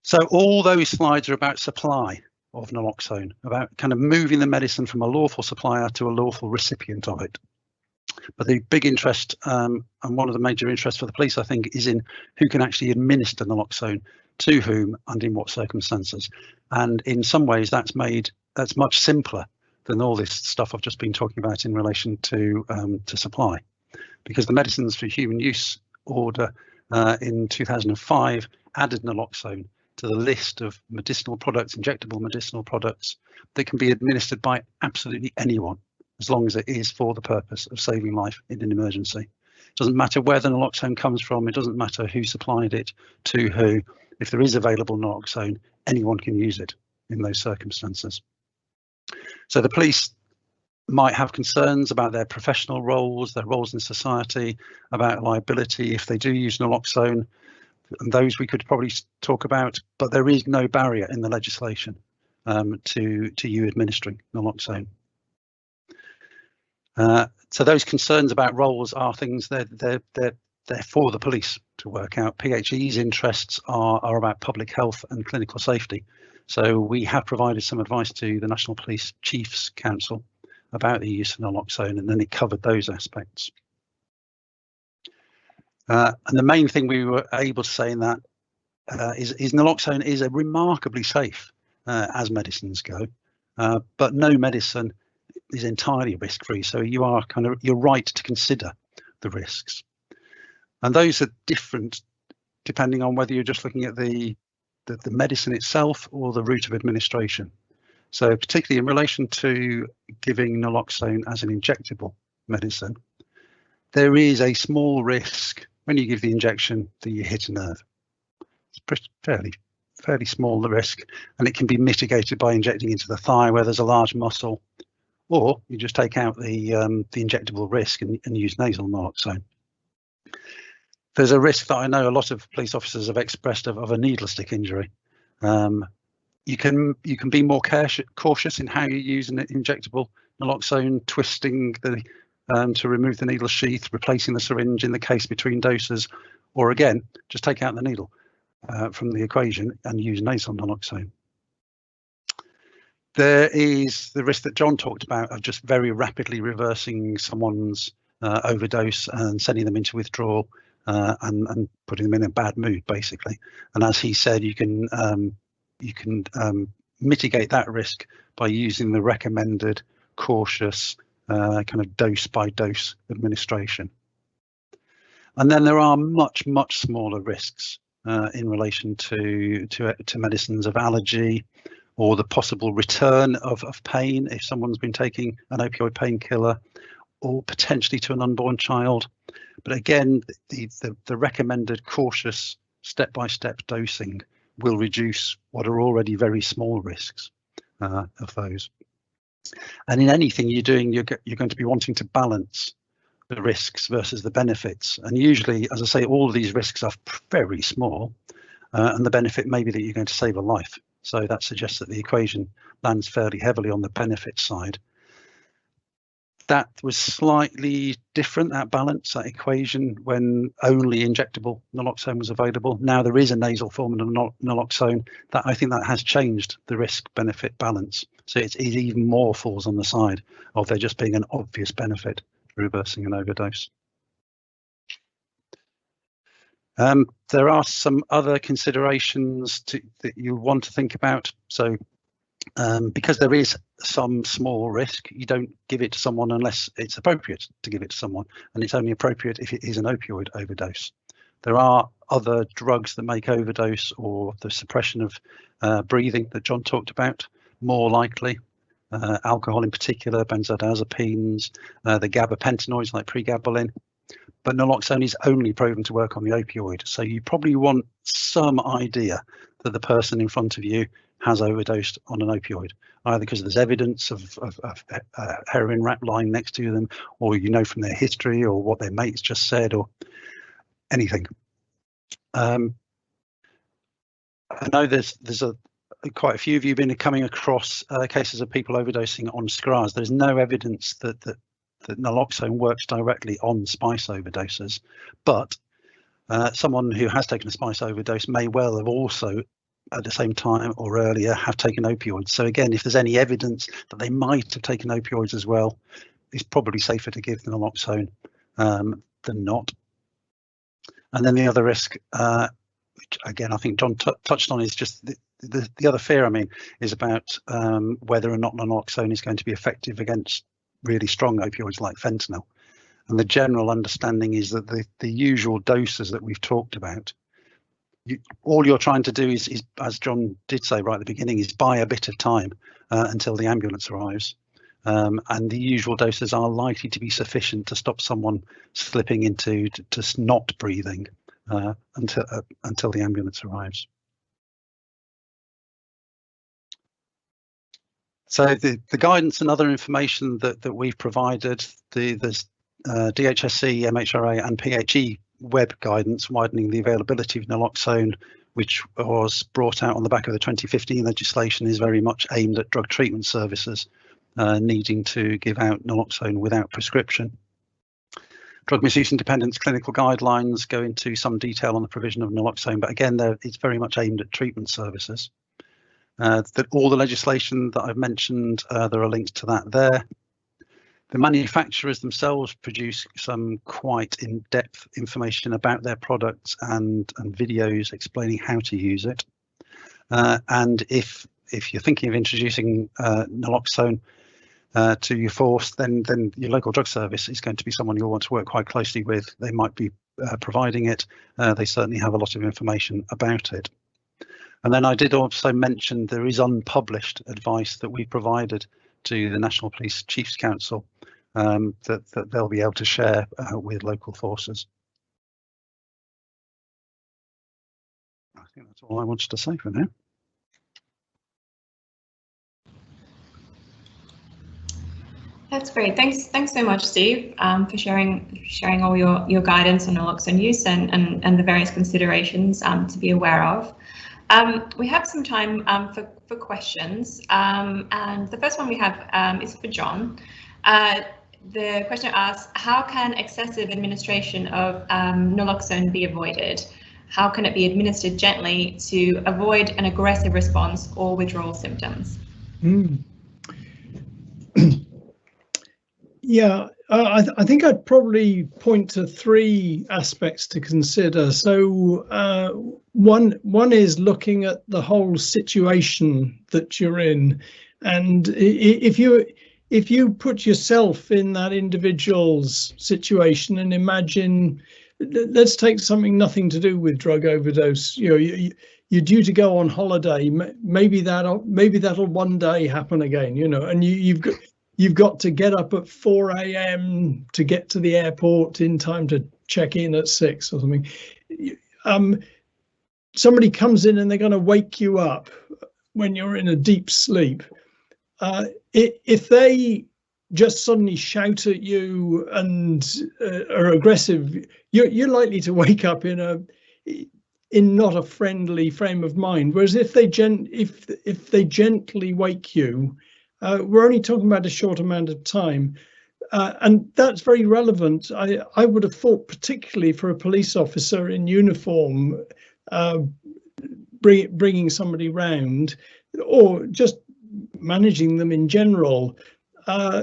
So all those slides are about supply of naloxone, about kind of moving the medicine from a lawful supplier to a lawful recipient of it. But the big interest, and one of the major interests for the police, I think, is in who can actually administer naloxone to whom and in what circumstances. And in some ways, that's much simpler than all this stuff I've just been talking about in relation to supply, because the Medicines for Human Use order in 2005 added naloxone to the list of medicinal products, injectable medicinal products, that can be administered by absolutely anyone, as long as it is for the purpose of saving life in an emergency. It doesn't matter where the naloxone comes from, it doesn't matter who supplied it to who. If there is available naloxone, anyone can use it in those circumstances. So the police might have concerns about their professional roles, their roles in society, about liability if they do use naloxone, and those we could probably talk about, but there is no barrier in the legislation to you administering naloxone. So those concerns about roles are things they're for the police to work out. PHE's interests are about public health and clinical safety. So we have provided some advice to the National Police Chiefs Council about the use of naloxone, and then it covered those aspects. And the main thing we were able to say in that is naloxone is a remarkably safe as medicines go, but no medicine is entirely risk-free. So you're right to consider the risks, and those are different depending on whether you're just looking at the medicine itself or the route of administration. So particularly in relation to giving naloxone as an injectable medicine, there is a small risk when you give the injection that you hit a nerve. It's fairly small the risk, and it can be mitigated by injecting into the thigh where there's a large muscle, or you just take out the injectable risk and use nasal naloxone. There's a risk that I know a lot of police officers have expressed of a needle stick injury. You can be more cautious in how you use an injectable naloxone, twisting to remove the needle sheath, replacing the syringe in the case between doses, or again, just take out the needle from the equation and use nasal naloxone. There is the risk that John talked about of just very rapidly reversing someone's overdose and sending them into withdrawal and putting them in a bad mood, basically. And as he said, you can mitigate that risk by using the recommended cautious kind of dose by dose administration. And then there are much smaller risks in relation to medicines of allergy, or the possible return of pain if someone's been taking an opioid painkiller, or potentially to an unborn child. But again, the recommended cautious step-by-step dosing will reduce what are already very small risks of those. And in anything you're doing, you're going to be wanting to balance the risks versus the benefits. And usually, as I say, all of these risks are very small, and the benefit may be that you're going to save a life. So that suggests that the equation lands fairly heavily on the benefit side. That was slightly different, that balance, that equation, when only injectable naloxone was available. Now there is a nasal form of naloxone. That I think that has changed the risk-benefit balance. So it even more falls on the side of there just being an obvious benefit to reversing an overdose. There are some other considerations that you want to think about. So because there is some small risk, you don't give it to someone unless it's appropriate to give it to someone, and it's only appropriate if it is an opioid overdose. There are other drugs that make overdose or the suppression of breathing that John talked about more likely. Alcohol in particular, benzodiazepines, the gabapentinoids like pregabalin. But naloxone is only proven to work on the opioid, so you probably want some idea that the person in front of you has overdosed on an opioid, either because there's evidence of heroin wrap lying next to them, or you know from their history, or what their mates just said, or anything. I know there's quite a few of you been coming across cases of people overdosing on scars. There's no evidence that naloxone works directly on spice overdoses, but someone who has taken a spice overdose may well have also at the same time or earlier have taken opioids. So again, if there's any evidence that they might have taken opioids as well, it's probably safer to give naloxone than not. And then the other risk, which again I think John touched on, is just the other fear, I mean, is about whether or not naloxone is going to be effective against really strong opioids like fentanyl. And the general understanding is that the usual doses that we've talked about, all you're trying to do is, as John did say right at the beginning, is buy a bit of time until the ambulance arrives. And the usual doses are likely to be sufficient to stop someone slipping into just not breathing until the ambulance arrives. So the guidance and other information that we've provided, there's DHSC, MHRA and PHE web guidance widening the availability of naloxone, which was brought out on the back of the 2015 legislation, is very much aimed at drug treatment services needing to give out naloxone without prescription. Drug misuse and dependence clinical guidelines go into some detail on the provision of naloxone, but again, it's very much aimed at treatment services. That all the legislation that I've mentioned, there are links to that there. The manufacturers themselves produce some quite in-depth information about their products and videos explaining how to use it. And if you're thinking of introducing naloxone to your force, then your local drug service is going to be someone you'll want to work quite closely with. They might be providing it. They certainly have a lot of information about it. And then I did also mention there is unpublished advice that we provided to the National Police Chiefs Council that they'll be able to share with local forces. I think that's all I wanted to say for now. That's great. Thanks so much, Steve, for sharing all your guidance on naloxone use and the various considerations to be aware of. We have some time for questions, and the first one we have is for John. The questioner asks, how can excessive administration of naloxone be avoided? How can it be administered gently to avoid an aggressive response or withdrawal symptoms? Yeah, I think I'd probably point to three aspects to consider. So one is looking at the whole situation that you're in, and if you put yourself in that individual's situation and imagine, let's take something nothing to do with drug overdose. You're due to go on holiday. Maybe that'll one day happen again. And you've got to get up at 4 a.m. to get to the airport in time to check in at 6 or something. Somebody comes in and they're going to wake you up when you're in a deep sleep. If they just suddenly shout at you and are aggressive, you're likely to wake up in not a friendly frame of mind. Whereas if they gently wake you, we're only talking about a short amount of time, and that's very relevant. I would have thought, particularly for a police officer in uniform, bringing somebody round, or just managing them in general.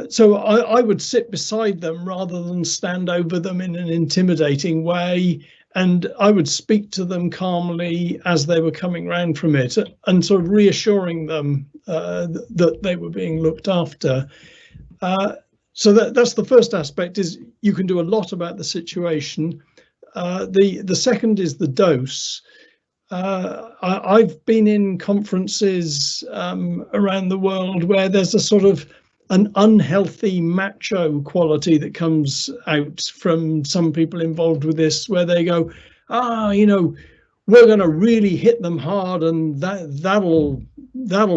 So I would sit beside them rather than stand over them in an intimidating way, and I would speak to them calmly as they were coming round from it and sort of reassuring them that they were being looked after. So that's the first aspect, is you can do a lot about the situation. The second is the dose. I've been in conferences around the world where there's a sort of an unhealthy macho quality that comes out from some people involved with this, where they go, we're going to really hit them hard and that'll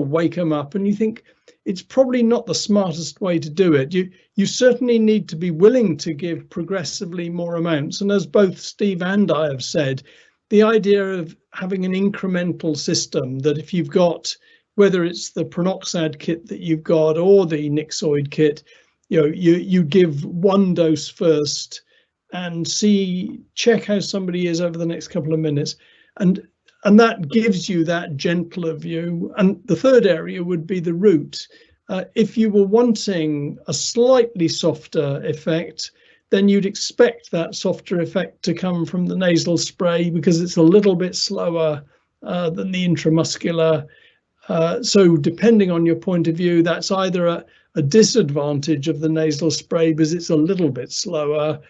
wake them up. And you think it's probably not the smartest way to do it. You certainly need to be willing to give progressively more amounts. And as both Steve and I have said, the idea of having an incremental system, that if you've got, whether it's the Pronoxad kit that you've got or the Nixoid kit, you give one dose first and check how somebody is over the next couple of minutes. And that gives you that gentler view. And the third area would be the route. If you were wanting a slightly softer effect, then you'd expect that softer effect to come from the nasal spray because it's a little bit slower than the intramuscular. So depending on your point of view, that's either a disadvantage of the nasal spray because it's a little bit slower,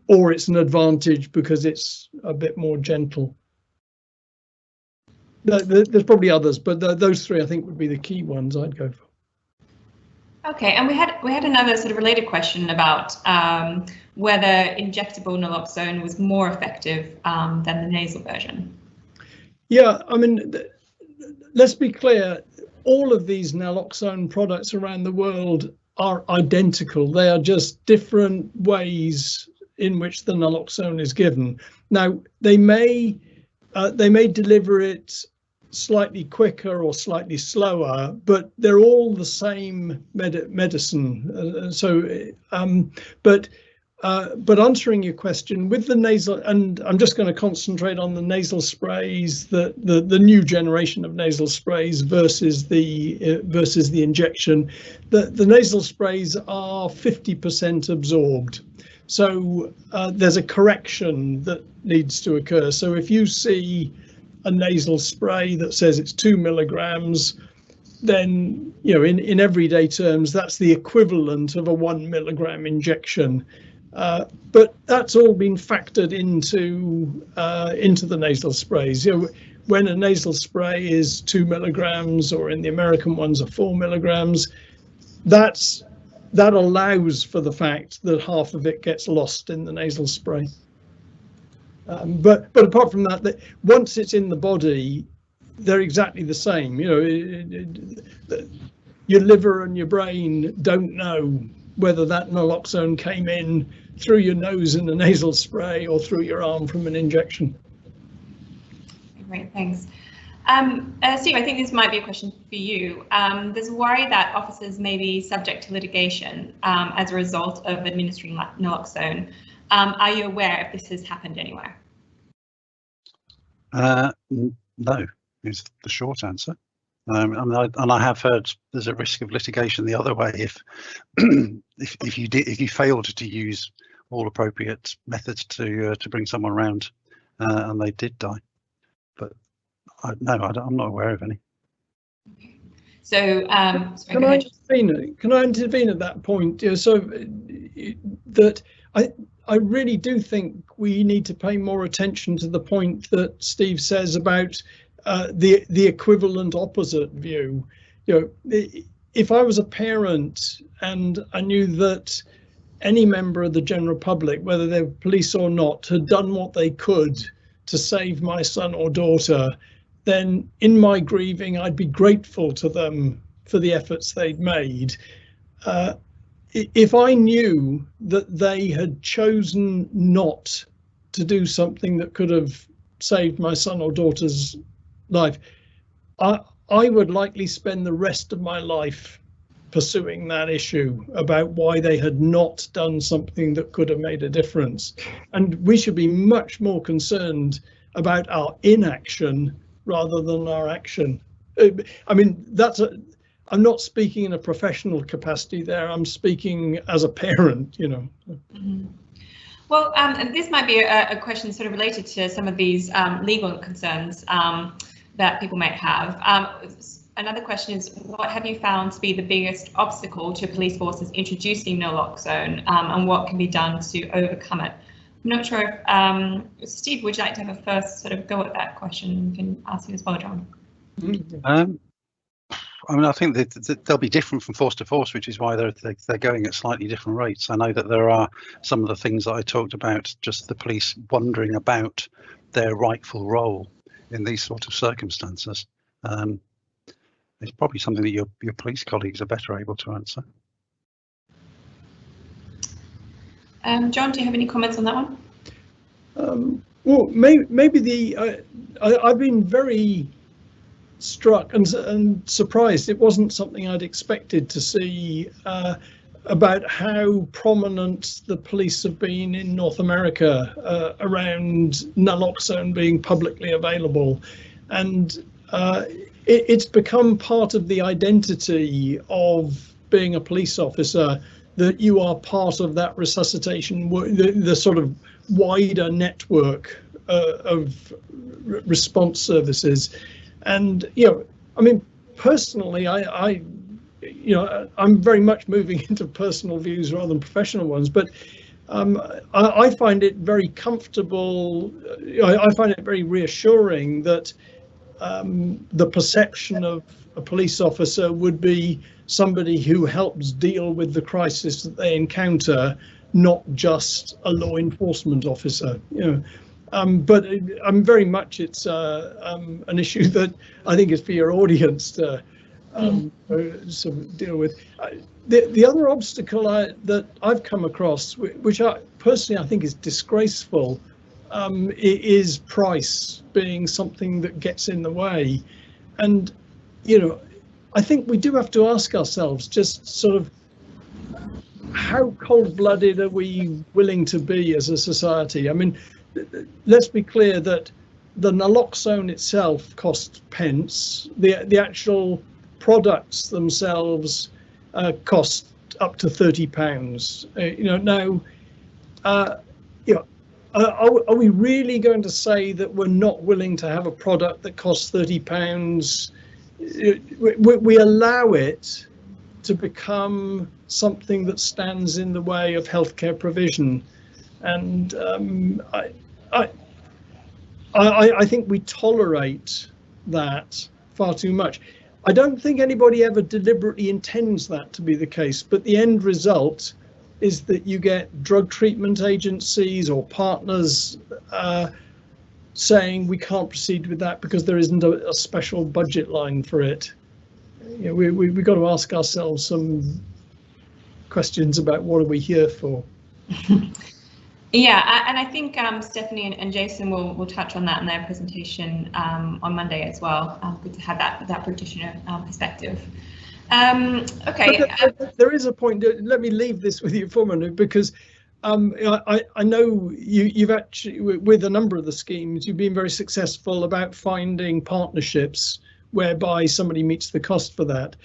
or it's an advantage because it's a bit more gentle. There's probably others, but those three I think would be the key ones I'd go for. Okay, and we had another sort of related question about whether injectable naloxone was more effective than the nasal version. Yeah, I mean, let's be clear, all of these naloxone products around the world are identical. They are just different ways in which the naloxone is given. Now, they may deliver it slightly quicker or slightly slower, but they're all the same medicine. But but answering your question with the nasal, and I'm just going to concentrate on the nasal sprays, the new generation of nasal sprays versus the injection. The nasal sprays are 50% absorbed, so there's a correction that needs to occur. So if you see a nasal spray that says it's 2 milligrams, then in everyday terms that's the equivalent of a 1 milligram injection. But that's all been factored into the nasal sprays. When a nasal spray is 2 milligrams, or in the American ones are 4 milligrams, that allows for the fact that half of it gets lost in the nasal spray. But apart from that, once it's in the body, they're exactly the same. Your liver and your brain don't know whether that naloxone came in through your nose in a nasal spray or through your arm from an injection. Great, thanks. Steve, I think this might be a question for you. There's a worry that officers may be subject to litigation as a result of administering naloxone. Are you aware if this has happened anywhere? No, is the short answer. And I have heard there's a risk of litigation the other way if if you failed to use all appropriate methods to bring someone around and they did die. But no, I'm not aware of any. So can I intervene at that point? So that I really do think we need to pay more attention to the point that Steve says about the equivalent opposite view. If I was a parent and I knew that any member of the general public, whether they were police or not, had done what they could to save my son or daughter, then in my grieving I'd be grateful to them for the efforts they'd made. If I knew that they had chosen not to do something that could have saved my son or daughter's life, I would likely spend the rest of my life pursuing that issue about why they had not done something that could have made a difference. And we should be much more concerned about our inaction rather than our action. I mean, I'm not speaking in a professional capacity there. I'm speaking as a parent, Mm-hmm. Well, this might be a question sort of related to some of these legal concerns that people might have. Another question is, what have you found to be the biggest obstacle to police forces introducing naloxone, and what can be done to overcome it? I'm not sure if, Steve, would you like to have a first sort of go at that question? We can ask you as well, John. I mean, I think that they'll be different from force to force, which is why they're going at slightly different rates. I know that there are some of the things that I talked about, just the police wondering about their rightful role in these sort of circumstances. It's probably something that your police colleagues are better able to answer. John, do you have any comments on that one? Well, maybe I've been very struck and surprised. It wasn't something I'd expected to see about how prominent the police have been in North America around naloxone being publicly available, and it's become part of the identity of being a police officer that you are part of that resuscitation, the sort of wider network of response services. And I mean, personally, I'm very much moving into personal views rather than professional ones, but I find it very comfortable. I find it very reassuring that the perception of a police officer would be somebody who helps deal with the crisis that they encounter, not just a law enforcement officer. But I'm very much, it's an issue that I think is for your audience to sort of deal with. The other obstacle that I've come across, which personally I think is disgraceful, is price being something that gets in the way. And I think we do have to ask ourselves, just sort of, how cold-blooded are we willing to be as a society? I mean, let's be clear that the naloxone itself costs pence. The actual products themselves cost up to £30. Are we really going to say that we're not willing to have a product that costs £30? We allow it to become something that stands in the way of healthcare provision, and I think we tolerate that far too much. I don't think anybody ever deliberately intends that to be the case, but the end result is that you get drug treatment agencies or partners saying we can't proceed with that because there isn't a special budget line for it. We've got to ask ourselves some questions about what are we here for. Yeah, and I think Stephanie and Jason will touch on that in their presentation on Monday as well. Good to have that practitioner perspective. Okay. There is a point. Let me leave this with you for a minute, because I know you've actually, with a number of the schemes, you've been very successful about finding partnerships whereby somebody meets the cost for that.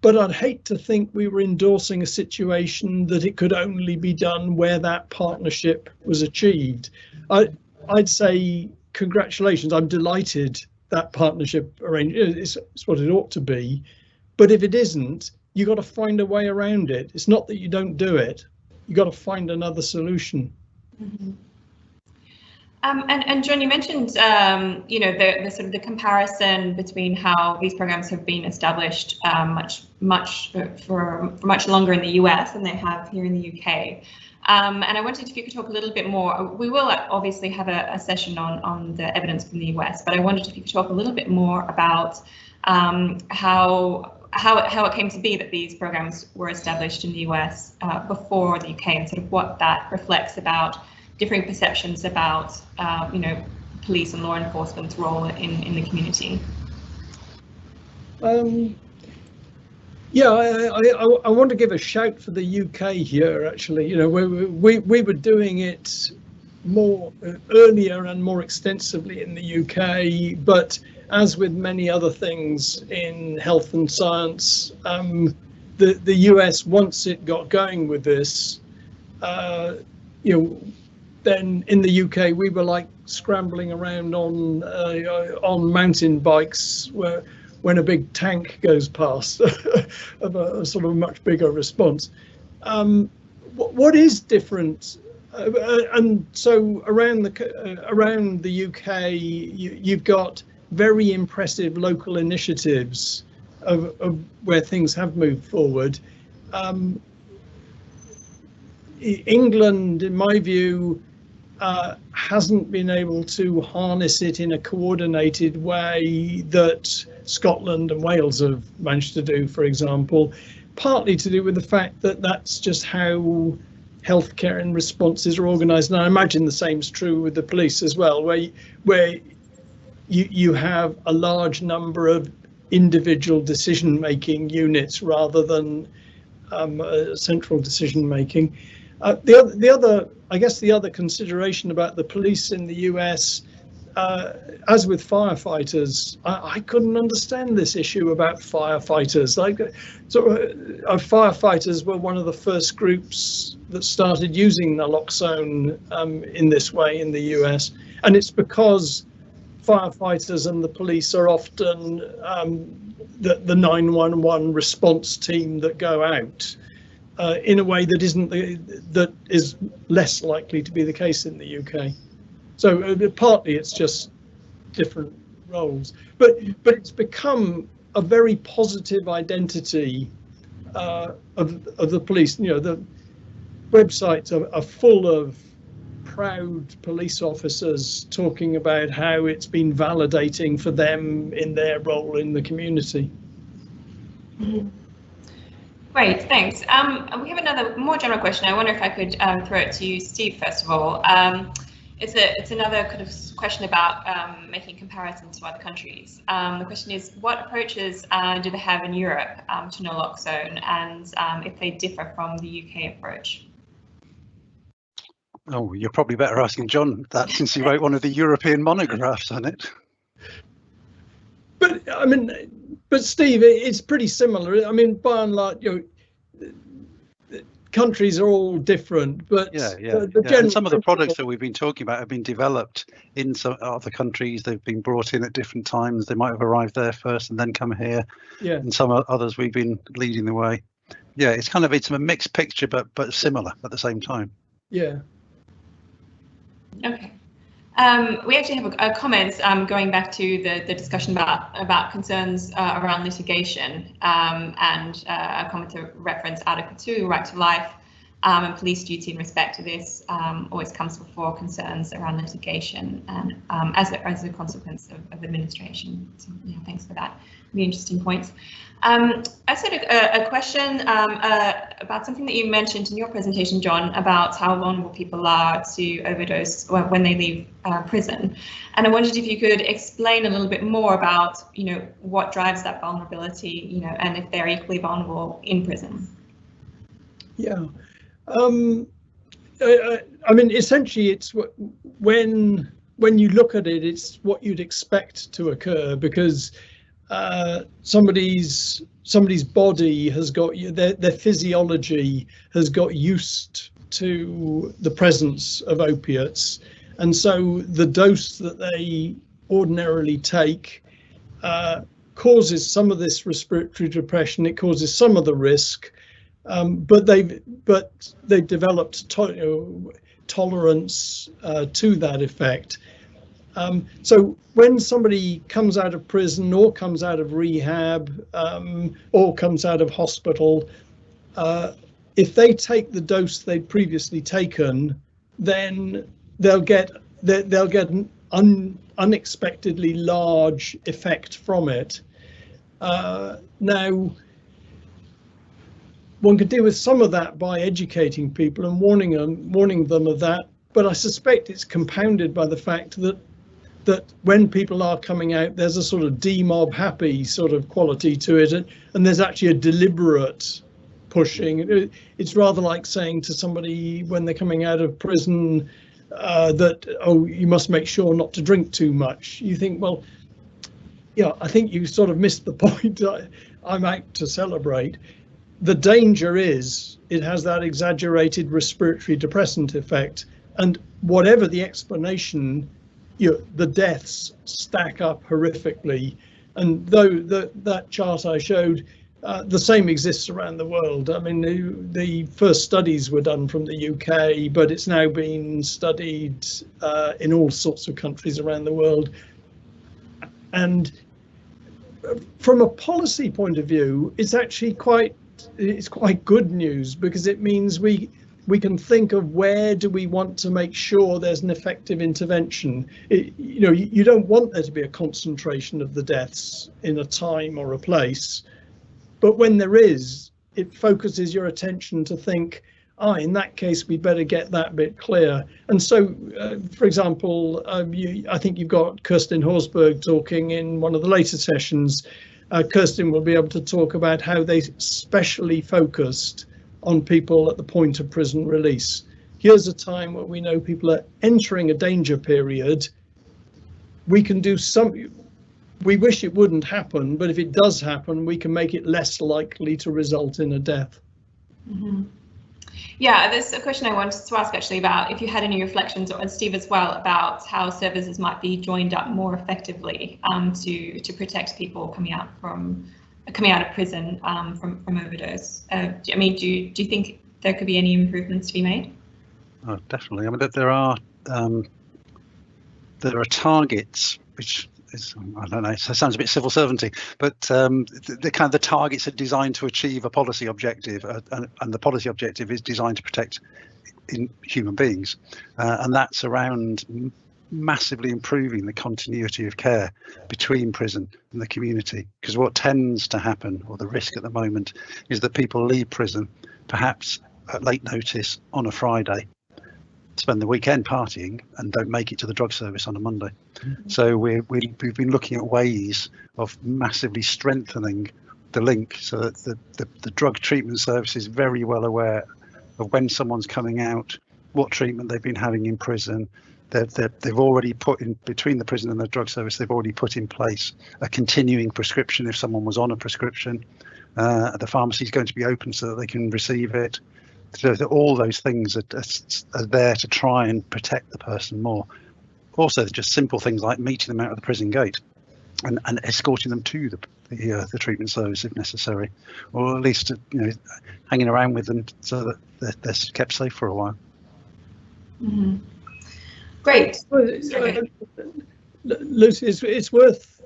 But I'd hate to think we were endorsing a situation that it could only be done where that partnership was achieved. I'd say congratulations. I'm delighted that partnership arrangement is what it ought to be. But if it isn't, you've got to find a way around it. It's not that you don't do it. You've got to find another solution. Mm-hmm. And John, you mentioned, the sort of the comparison between how these programs have been established for much longer in the US than they have here in the UK. And I wondered if you could talk a little bit more. We will obviously have a session on the evidence from the US, but I wondered if you could talk a little bit more about how it came to be that these programs were established in the US before the UK, and sort of what that reflects about differing perceptions about police and law enforcement's role in the community. Yeah, I want to give a shout for the UK here. Actually, we were doing it more earlier and more extensively in the UK, but as with many other things in health and science, the US, once it got going with this, then in the UK we were like scrambling around on mountain bikes when a big tank goes past of a sort of much bigger response. What is different? And so around the UK, you've got very impressive local initiatives of where things have moved forward. England, in my view, hasn't been able to harness it in a coordinated way that Scotland and Wales have managed to do, for example, partly to do with the fact that that's just how healthcare and responses are organised. And I imagine the same is true with the police as well, where you have a large number of individual decision-making units rather than central decision-making. The other consideration about the police in the US, as with firefighters, I couldn't understand this issue about firefighters. Firefighters were one of the first groups that started using naloxone in this way in the US, and it's because firefighters and the police are often the 911 response team that go out. In a way that is less likely to be the case in the UK. So partly it's just different roles, but it's become a very positive identity of the police. The websites are full of proud police officers talking about how it's been validating for them in their role in the community. Mm-hmm. Great, thanks. We have another more general question. I wonder if I could throw it to you, Steve, first of all. It's another kind of question about making comparisons to other countries. The question is, what approaches do they have in Europe to naloxone, and if they differ from the UK approach? Oh, you're probably better asking John that, since he wrote one of the European monographs on it. But I mean, but Steve, it's pretty similar. I mean, by and large, countries are all different, but and some of the products that we've been talking about have been developed in some other countries. They've been brought in at different times. They might have arrived there first and then come here. Yeah. And some others we've been leading the way. Yeah, it's a mixed picture, but similar at the same time. Yeah. Okay. We actually have a comment going back to the discussion about concerns around litigation, and a comment to reference Article 2, right to life, and police duty in respect to this always comes before concerns around litigation and as a consequence of administration. So yeah, thanks for that. Really interesting points. I said a question about something that you mentioned in your presentation, John, about how vulnerable people are to overdose when they leave prison. And I wondered if you could explain a little bit more about, what drives that vulnerability, and if they're equally vulnerable in prison. Yeah. I mean, essentially, it's when you look at it, it's what you'd expect to occur, because somebody's body has got their physiology has got used to the presence of opiates, and so the dose that they ordinarily take causes some of this respiratory depression. It causes some of the risk, but they've developed tolerance to that effect. So when somebody comes out of prison or comes out of rehab or comes out of hospital, if they take the dose they'd previously taken, then they'll get an unexpectedly large effect from it. Now, one could deal with some of that by educating people and warning them of that, but I suspect it's compounded by the fact that when people are coming out, there's a sort of demob happy sort of quality to it, and there's actually a deliberate pushing. It's rather like saying to somebody when they're coming out of prison that, oh, you must make sure not to drink too much. You think, well, yeah, I think you sort of missed the point. I'm out to celebrate. The danger is it has that exaggerated respiratory depressant effect, and whatever the explanation, the deaths stack up horrifically. And though that chart I showed, the same exists around the world. I mean, the first studies were done from the UK, but it's now been studied in all sorts of countries around the world. And from a policy point of view, it's actually quite good news, because it means we can think of where do we want to make sure there's an effective intervention. You don't want there to be a concentration of the deaths in a time or a place, but when there is, it focuses your attention to think, in that case, we better get that bit clear. And so, for example, I think you've got Kirsten Horsberg talking in one of the later sessions. Kirsten will be able to talk about how they specially focused on people at the point of prison release. Here's a time where we know people are entering a danger period. We can do we wish it wouldn't happen, but if it does happen, we can make it less likely to result in a death. Mm-hmm. Yeah, there's a question I wanted to ask actually about if you had any reflections, and Steve as well, about how services might be joined up more effectively to protect people coming out of prison from overdose. I mean, do you think there could be any improvements to be made? Oh, definitely. I mean, there are targets which is, I don't know, it sounds a bit civil servanty, but the targets are designed to achieve a policy objective, and the policy objective is designed to protect human beings, and that's around massively improving the continuity of care between prison and the community. Because what tends to happen, or the risk at the moment, is that people leave prison perhaps at late notice on a Friday, spend the weekend partying and don't make it to the drug service on a Monday. So we've been looking at ways of massively strengthening the link so that the drug treatment service is very well aware of when someone's coming out, what treatment they've been having in prison. They've already put in, between the prison and the drug service, they've already put in place a continuing prescription if someone was on a prescription. The pharmacy is going to be open so that they can receive it. So all those things are there to try and protect the person more. Also, just simple things like meeting them out of the prison gate and escorting them to the treatment service if necessary, or at least hanging around with them so that they're kept safe for a while. Mm-hmm. Great. Lucy, it's worth,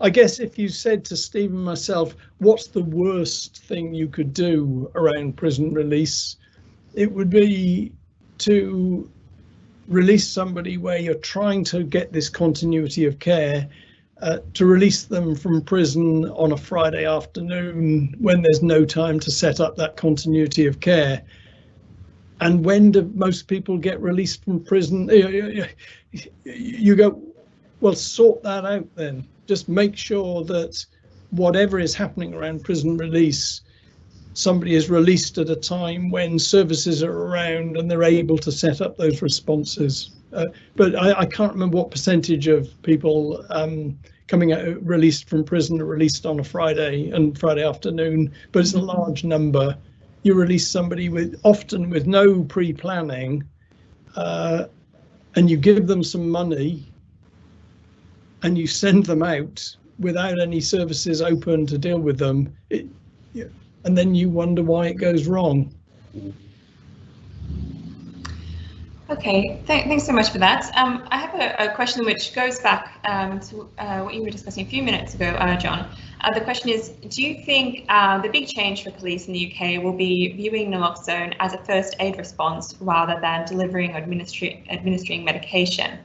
I guess if you said to Steve and myself, what's the worst thing you could do around prison release? It would be to release somebody where you're trying to get this continuity of care, to release them from prison on a Friday afternoon when there's no time to set up that continuity of care. And when do most people get released from prison? You go, well, sort that out then. Just make sure that whatever is happening around prison release, somebody is released at a time when services are around and they're able to set up those responses. But I can't remember what percentage of people coming out released from prison are released on a Friday afternoon, but it's a large number. You release somebody often with no pre-planning, and you give them some money and you send them out without any services open to deal with them, and then you wonder why it goes wrong. Okay, thanks so much for that. I have a question which goes back to what you were discussing a few minutes ago, John. The question is, do you think the big change for police in the UK will be viewing naloxone as a first aid response rather than delivering or administering medication?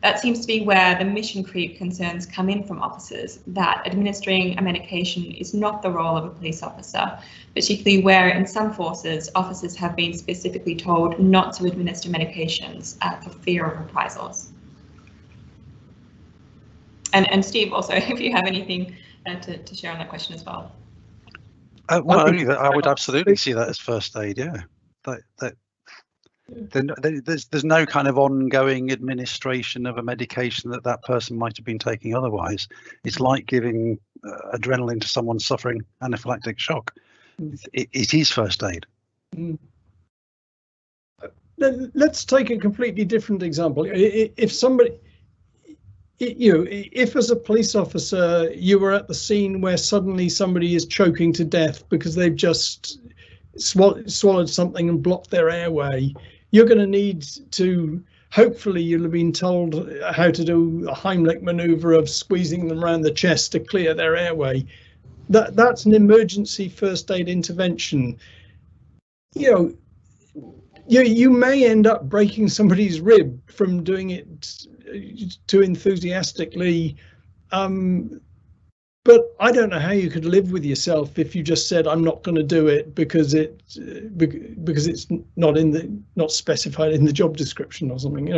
That seems to be where the mission creep concerns come in from officers, that administering a medication is not the role of a police officer, particularly where in some forces, officers have been specifically told not to administer medications for fear of reprisals. And Steve, also, if you have anything to share on that question as well. Well, only that I would absolutely see that as first aid, yeah. There's no kind of ongoing administration of a medication that person might have been taking otherwise. It's like giving adrenaline to someone suffering anaphylactic shock. It is first aid. Let's take a completely different example. If somebody, if as a police officer you were at the scene where suddenly somebody is choking to death because they've just swallowed something and blocked their airway, you're going to need to, hopefully you'll have been told how to do a Heimlich maneuver of squeezing them around the chest to clear their airway. That's an emergency first aid intervention. You may end up breaking somebody's rib from doing it too enthusiastically. But I don't know how you could live with yourself if you just said, I'm not going to do it because it's not specified in the job description or something,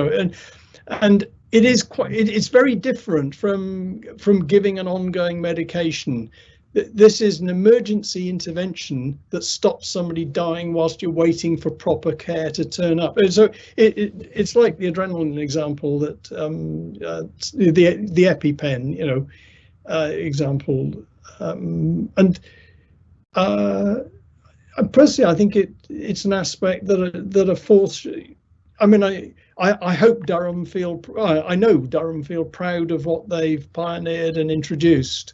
and it's very different from giving an ongoing medication. This is an emergency intervention that stops somebody dying whilst you're waiting for proper care to turn up. And so it's like the adrenaline example that the EpiPen, example, and personally, I think it's an aspect that a force. I mean, I hope Durham feel. I know Durham feel proud of what they've pioneered and introduced,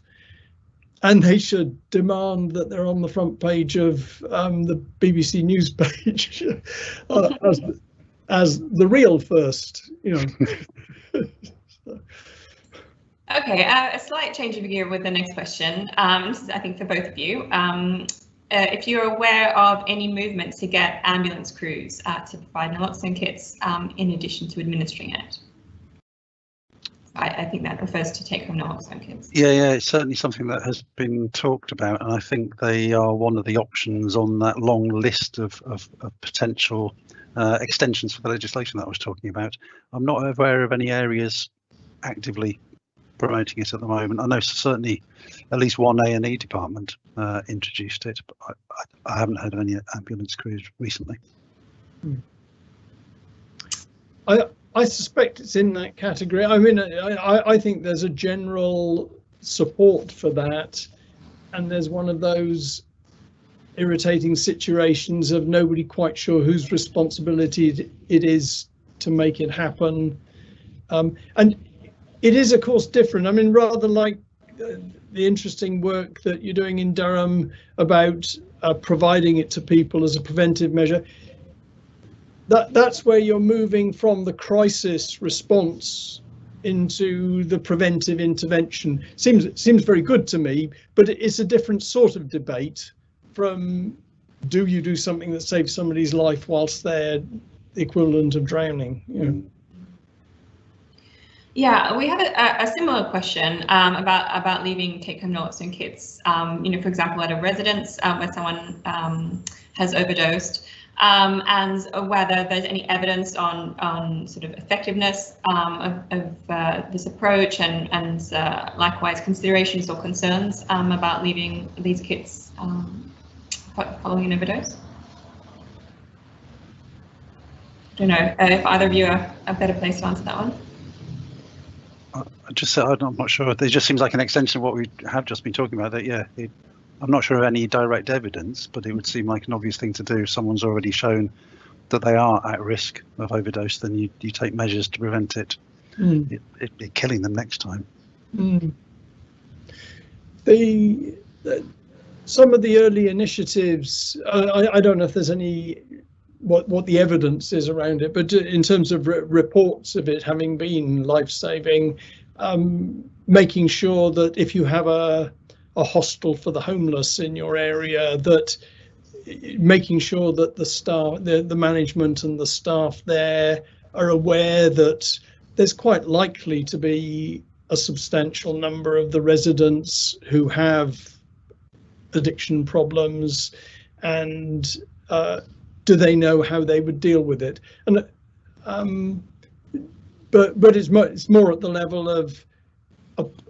and they should demand that they're on the front page of the BBC News page as the real first. Okay, a slight change of gear with the next question. This is, I think, for both of you. If you're aware of any movement to get ambulance crews to provide naloxone kits in addition to administering it. I think that refers to take-home naloxone kits. Yeah, it's certainly something that has been talked about, and I think they are one of the options on that long list of potential extensions for the legislation that I was talking about. I'm not aware of any areas actively promoting it at the moment. I know certainly at least one A&E department introduced it, but I haven't heard of any ambulance crews recently. I suspect it's in that category. I mean, I think there's a general support for that, and there's one of those irritating situations of nobody quite sure whose responsibility it is to make it happen. And it is, of course, different. I mean, rather like the interesting work that you're doing in Durham about providing it to people as a preventive measure. That's where you're moving from the crisis response into the preventive intervention. Seems very good to me, but it's a different sort of debate from do you do something that saves somebody's life whilst they're the equivalent of drowning? You know. Yeah, we have a similar question about leaving take-home naloxone kits. You know, for example, at a residence where someone has overdosed. And whether there's any evidence on sort of effectiveness of this approach, and likewise considerations or concerns about leaving these kits following an overdose. I don't know if either of you are a better place to answer that one. I just said I'm not sure. It just seems like an extension of what we have just been talking about. That I'm not sure of any direct evidence, but it would seem like an obvious thing to do. If someone's already shown that they are at risk of overdose, then you take measures to prevent it, it killing them next time. Some of the early initiatives, I don't know if there's any, what the evidence is around it, but in terms of reports of it having been life-saving, making sure that if you have a hostel for the homeless in your area, that making sure that the staff, the management and the staff there are aware that there's quite likely to be a substantial number of the residents who have addiction problems, and do they know how they would deal with it? And but it's more at the level of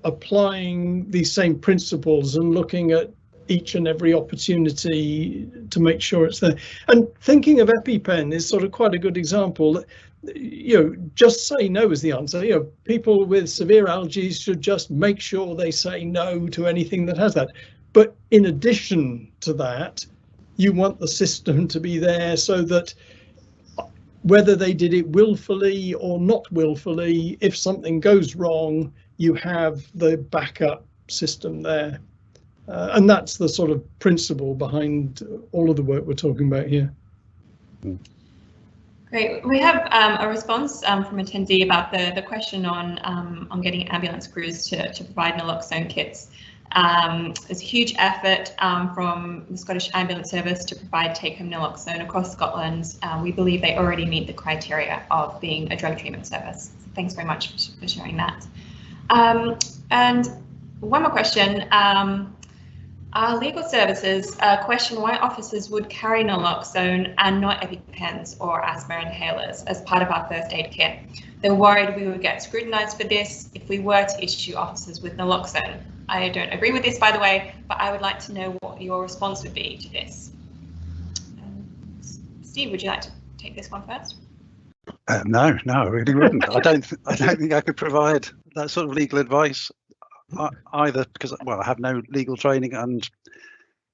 applying these same principles and looking at each and every opportunity to make sure it's there. And thinking of EpiPen is sort of quite a good example. You know, just say no is the answer. You know, people with severe allergies should just make sure they say no to anything that has that. But in addition to that, you want the system to be there so that whether they did it willfully or not willfully, if something goes wrong, you have the backup system there. And that's the sort of principle behind all of the work we're talking about here. Great. We have a response from attendee about the question on getting ambulance crews to provide naloxone kits. There's a huge effort from the Scottish Ambulance Service to provide take-home naloxone across Scotland. We believe they already meet the criteria of being a drug treatment service. So thanks very much for sharing that. And one more question. Our legal services question why officers would carry naloxone and not EpiPens or asthma inhalers as part of our first aid kit. They're worried we would get scrutinised for this if we were to issue officers with naloxone. I don't agree with this, by the way, but I would like to know what your response would be to this. Steve, would you like to take this one first? No, I really wouldn't. I don't think I could provide that sort of legal advice either, because, well, I have no legal training, and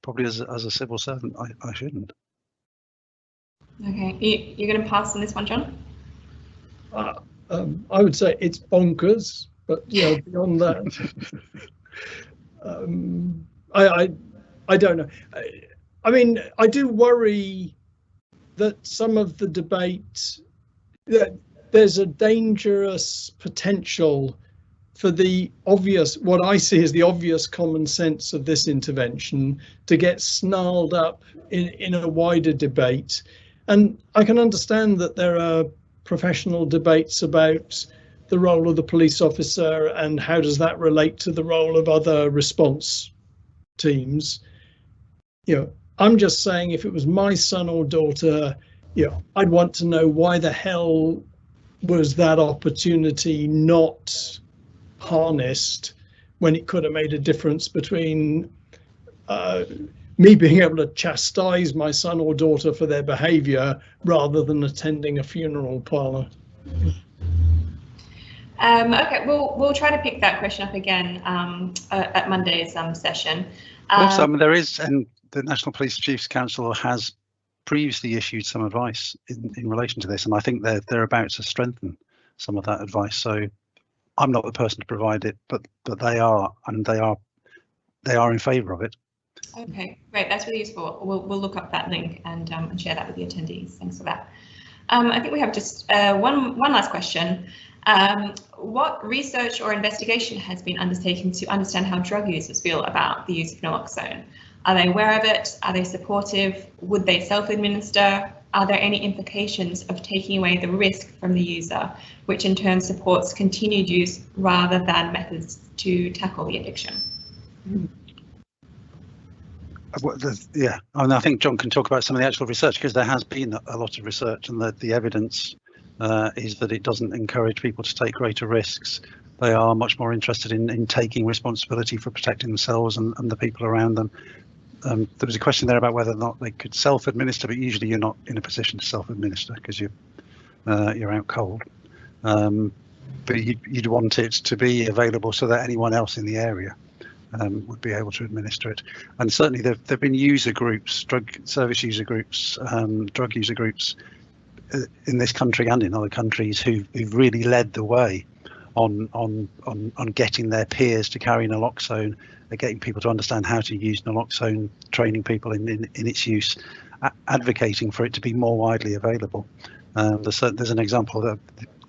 probably as a civil servant, I shouldn't. Okay, you're going to pass on this one, John? I would say it's bonkers, but beyond that, I don't know. I mean, I do worry that some of the debate, that there's a dangerous potential for the obvious, what I see as the obvious common sense of this intervention to get snarled up in a wider debate. And I can understand that there are professional debates about the role of the police officer and how does that relate to the role of other response teams. I'm just saying, if it was my son or daughter, I'd want to know why the hell was that opportunity not harnessed when it could have made a difference between me being able to chastise my son or daughter for their behaviour rather than attending a funeral parlour. Okay, we'll try to pick that question up again at Monday's session. Also, there is, and the National Police Chiefs Council has previously issued some advice in relation to this, and I think they're about to strengthen some of that advice. So I'm not the person to provide it, but they are, and they are in favour of it. Okay, great. That's really useful. We'll look up that link and share that with the attendees. Thanks for that. I think we have just one last question. What research or investigation has been undertaken to understand how drug users feel about the use of naloxone? Are they aware of it? Are they supportive? Would they self-administer? Are there any implications of taking away the risk from the user, which in turn supports continued use rather than methods to tackle the addiction? Yeah, I think John can talk about some of the actual research, because there has been a lot of research, and the evidence is that it doesn't encourage people to take greater risks. They are much more interested in taking responsibility for protecting themselves and the people around them. There was a question there about whether or not they could self-administer, but usually you're not in a position to self-administer because you're out cold. But you'd want it to be available so that anyone else in the area would be able to administer it. And certainly there've been user groups, drug service user groups, drug user groups in this country and in other countries who've really led the way on getting their peers to carry naloxone, getting people to understand how to use naloxone, training people in its use, advocating for it to be more widely available. There's an example of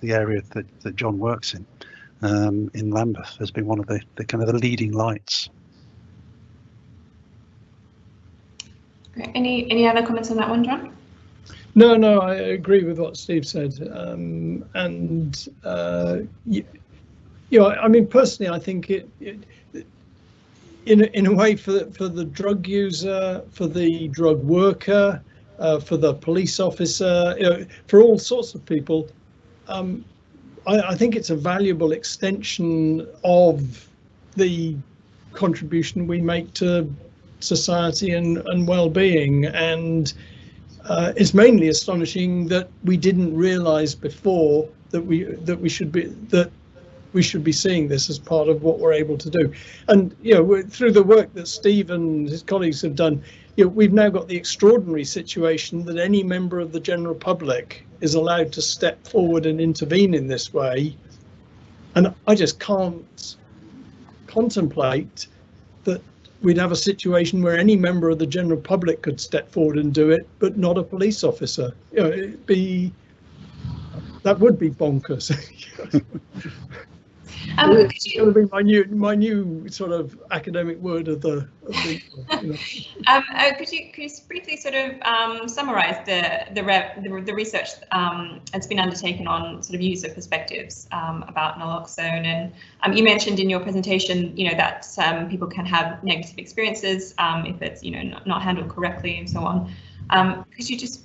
the area that John works in Lambeth has been one of the kind of the leading lights. Great. Any other comments on that one, John? No, I agree with what Steve said, I mean, personally, I think it in a way for the drug user, for the drug worker, for the police officer, for all sorts of people, I think it's a valuable extension of the contribution we make to society and well-being, and it's mainly astonishing that we didn't realise before that we should be seeing this as part of what we're able to do. And through the work that Steve and his colleagues have done, we've now got the extraordinary situation that any member of the general public is allowed to step forward and intervene in this way. And I just can't contemplate that we'd have a situation where any member of the general public could step forward and do it, but not a police officer. That would be bonkers. It would be my new sort of academic word of the. Could you briefly sort of summarise the research that's been undertaken on sort of user perspectives about naloxone? And you mentioned in your presentation, that people can have negative experiences if it's not handled correctly and so on. Could you just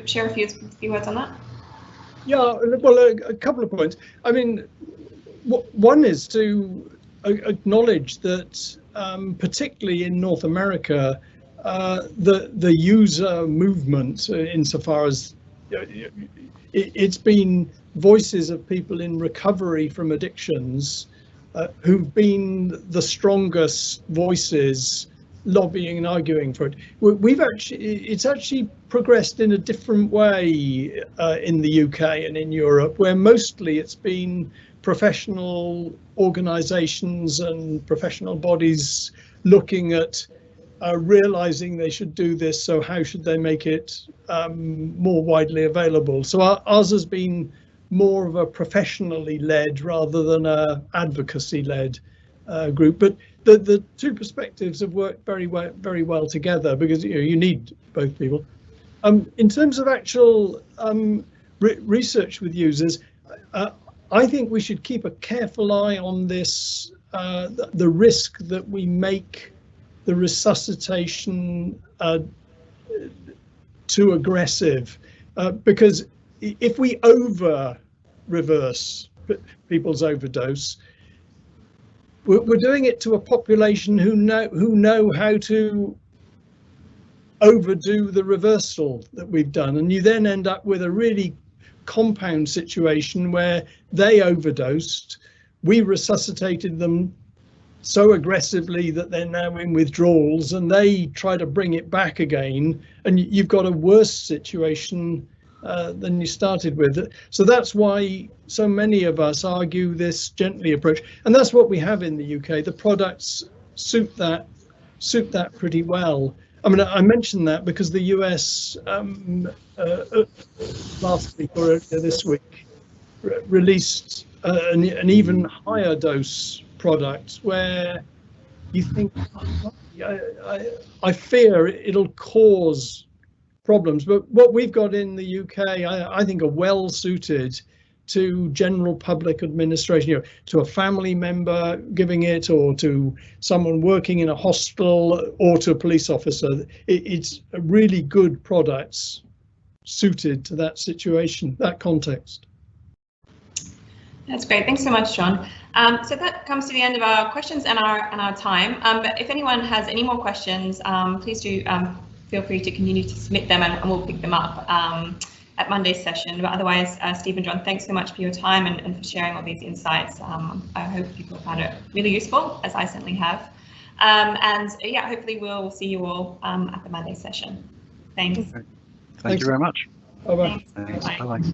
share a few words on that? Yeah, well, a couple of points. I mean, one is to acknowledge that, particularly in North America, the user movement, insofar as it's been voices of people in recovery from addictions who've been the strongest voices lobbying and arguing for it. It's actually progressed in a different way in the UK and in Europe, where mostly it's been professional organisations and professional bodies looking at realising they should do this, so how should they make it more widely available. So ours has been more of a professionally led rather than a advocacy led group, but the two perspectives have worked very well together, because you need both people. In terms of actual research with users, I think we should keep a careful eye on this, the risk that we make the resuscitation too aggressive, because if we over reverse people's overdose, we're doing it to a population who know how to overdo the reversal that we've done, and you then end up with a really compound situation where they overdosed, we resuscitated them so aggressively that they're now in withdrawals, and they try to bring it back again, and you've got a worse situation than you started with. So that's why so many of us argue this gently approach, and that's what we have in the UK. The products suit that pretty well. I mean, I mentioned that because the US last week or earlier this week released an even higher dose product where you think, I fear it'll cause problems. But what we've got in the UK, I think, are well suited to general public administration, you know, to a family member giving it, or to someone working in a hospital, or to a police officer. It's really good products suited to that situation, that context. That's great. Thanks so much, John. So that comes to the end of our questions and our time. But if anyone has any more questions, please do feel free to continue to submit them, and we'll pick them up at Monday's session. But otherwise, Steve and John, thanks so much for your time and for sharing all these insights. I hope people found it really useful, as I certainly have. And yeah, hopefully we'll see you all at the Monday session. Thanks. Thank you very much. Bye-bye. Bye-bye.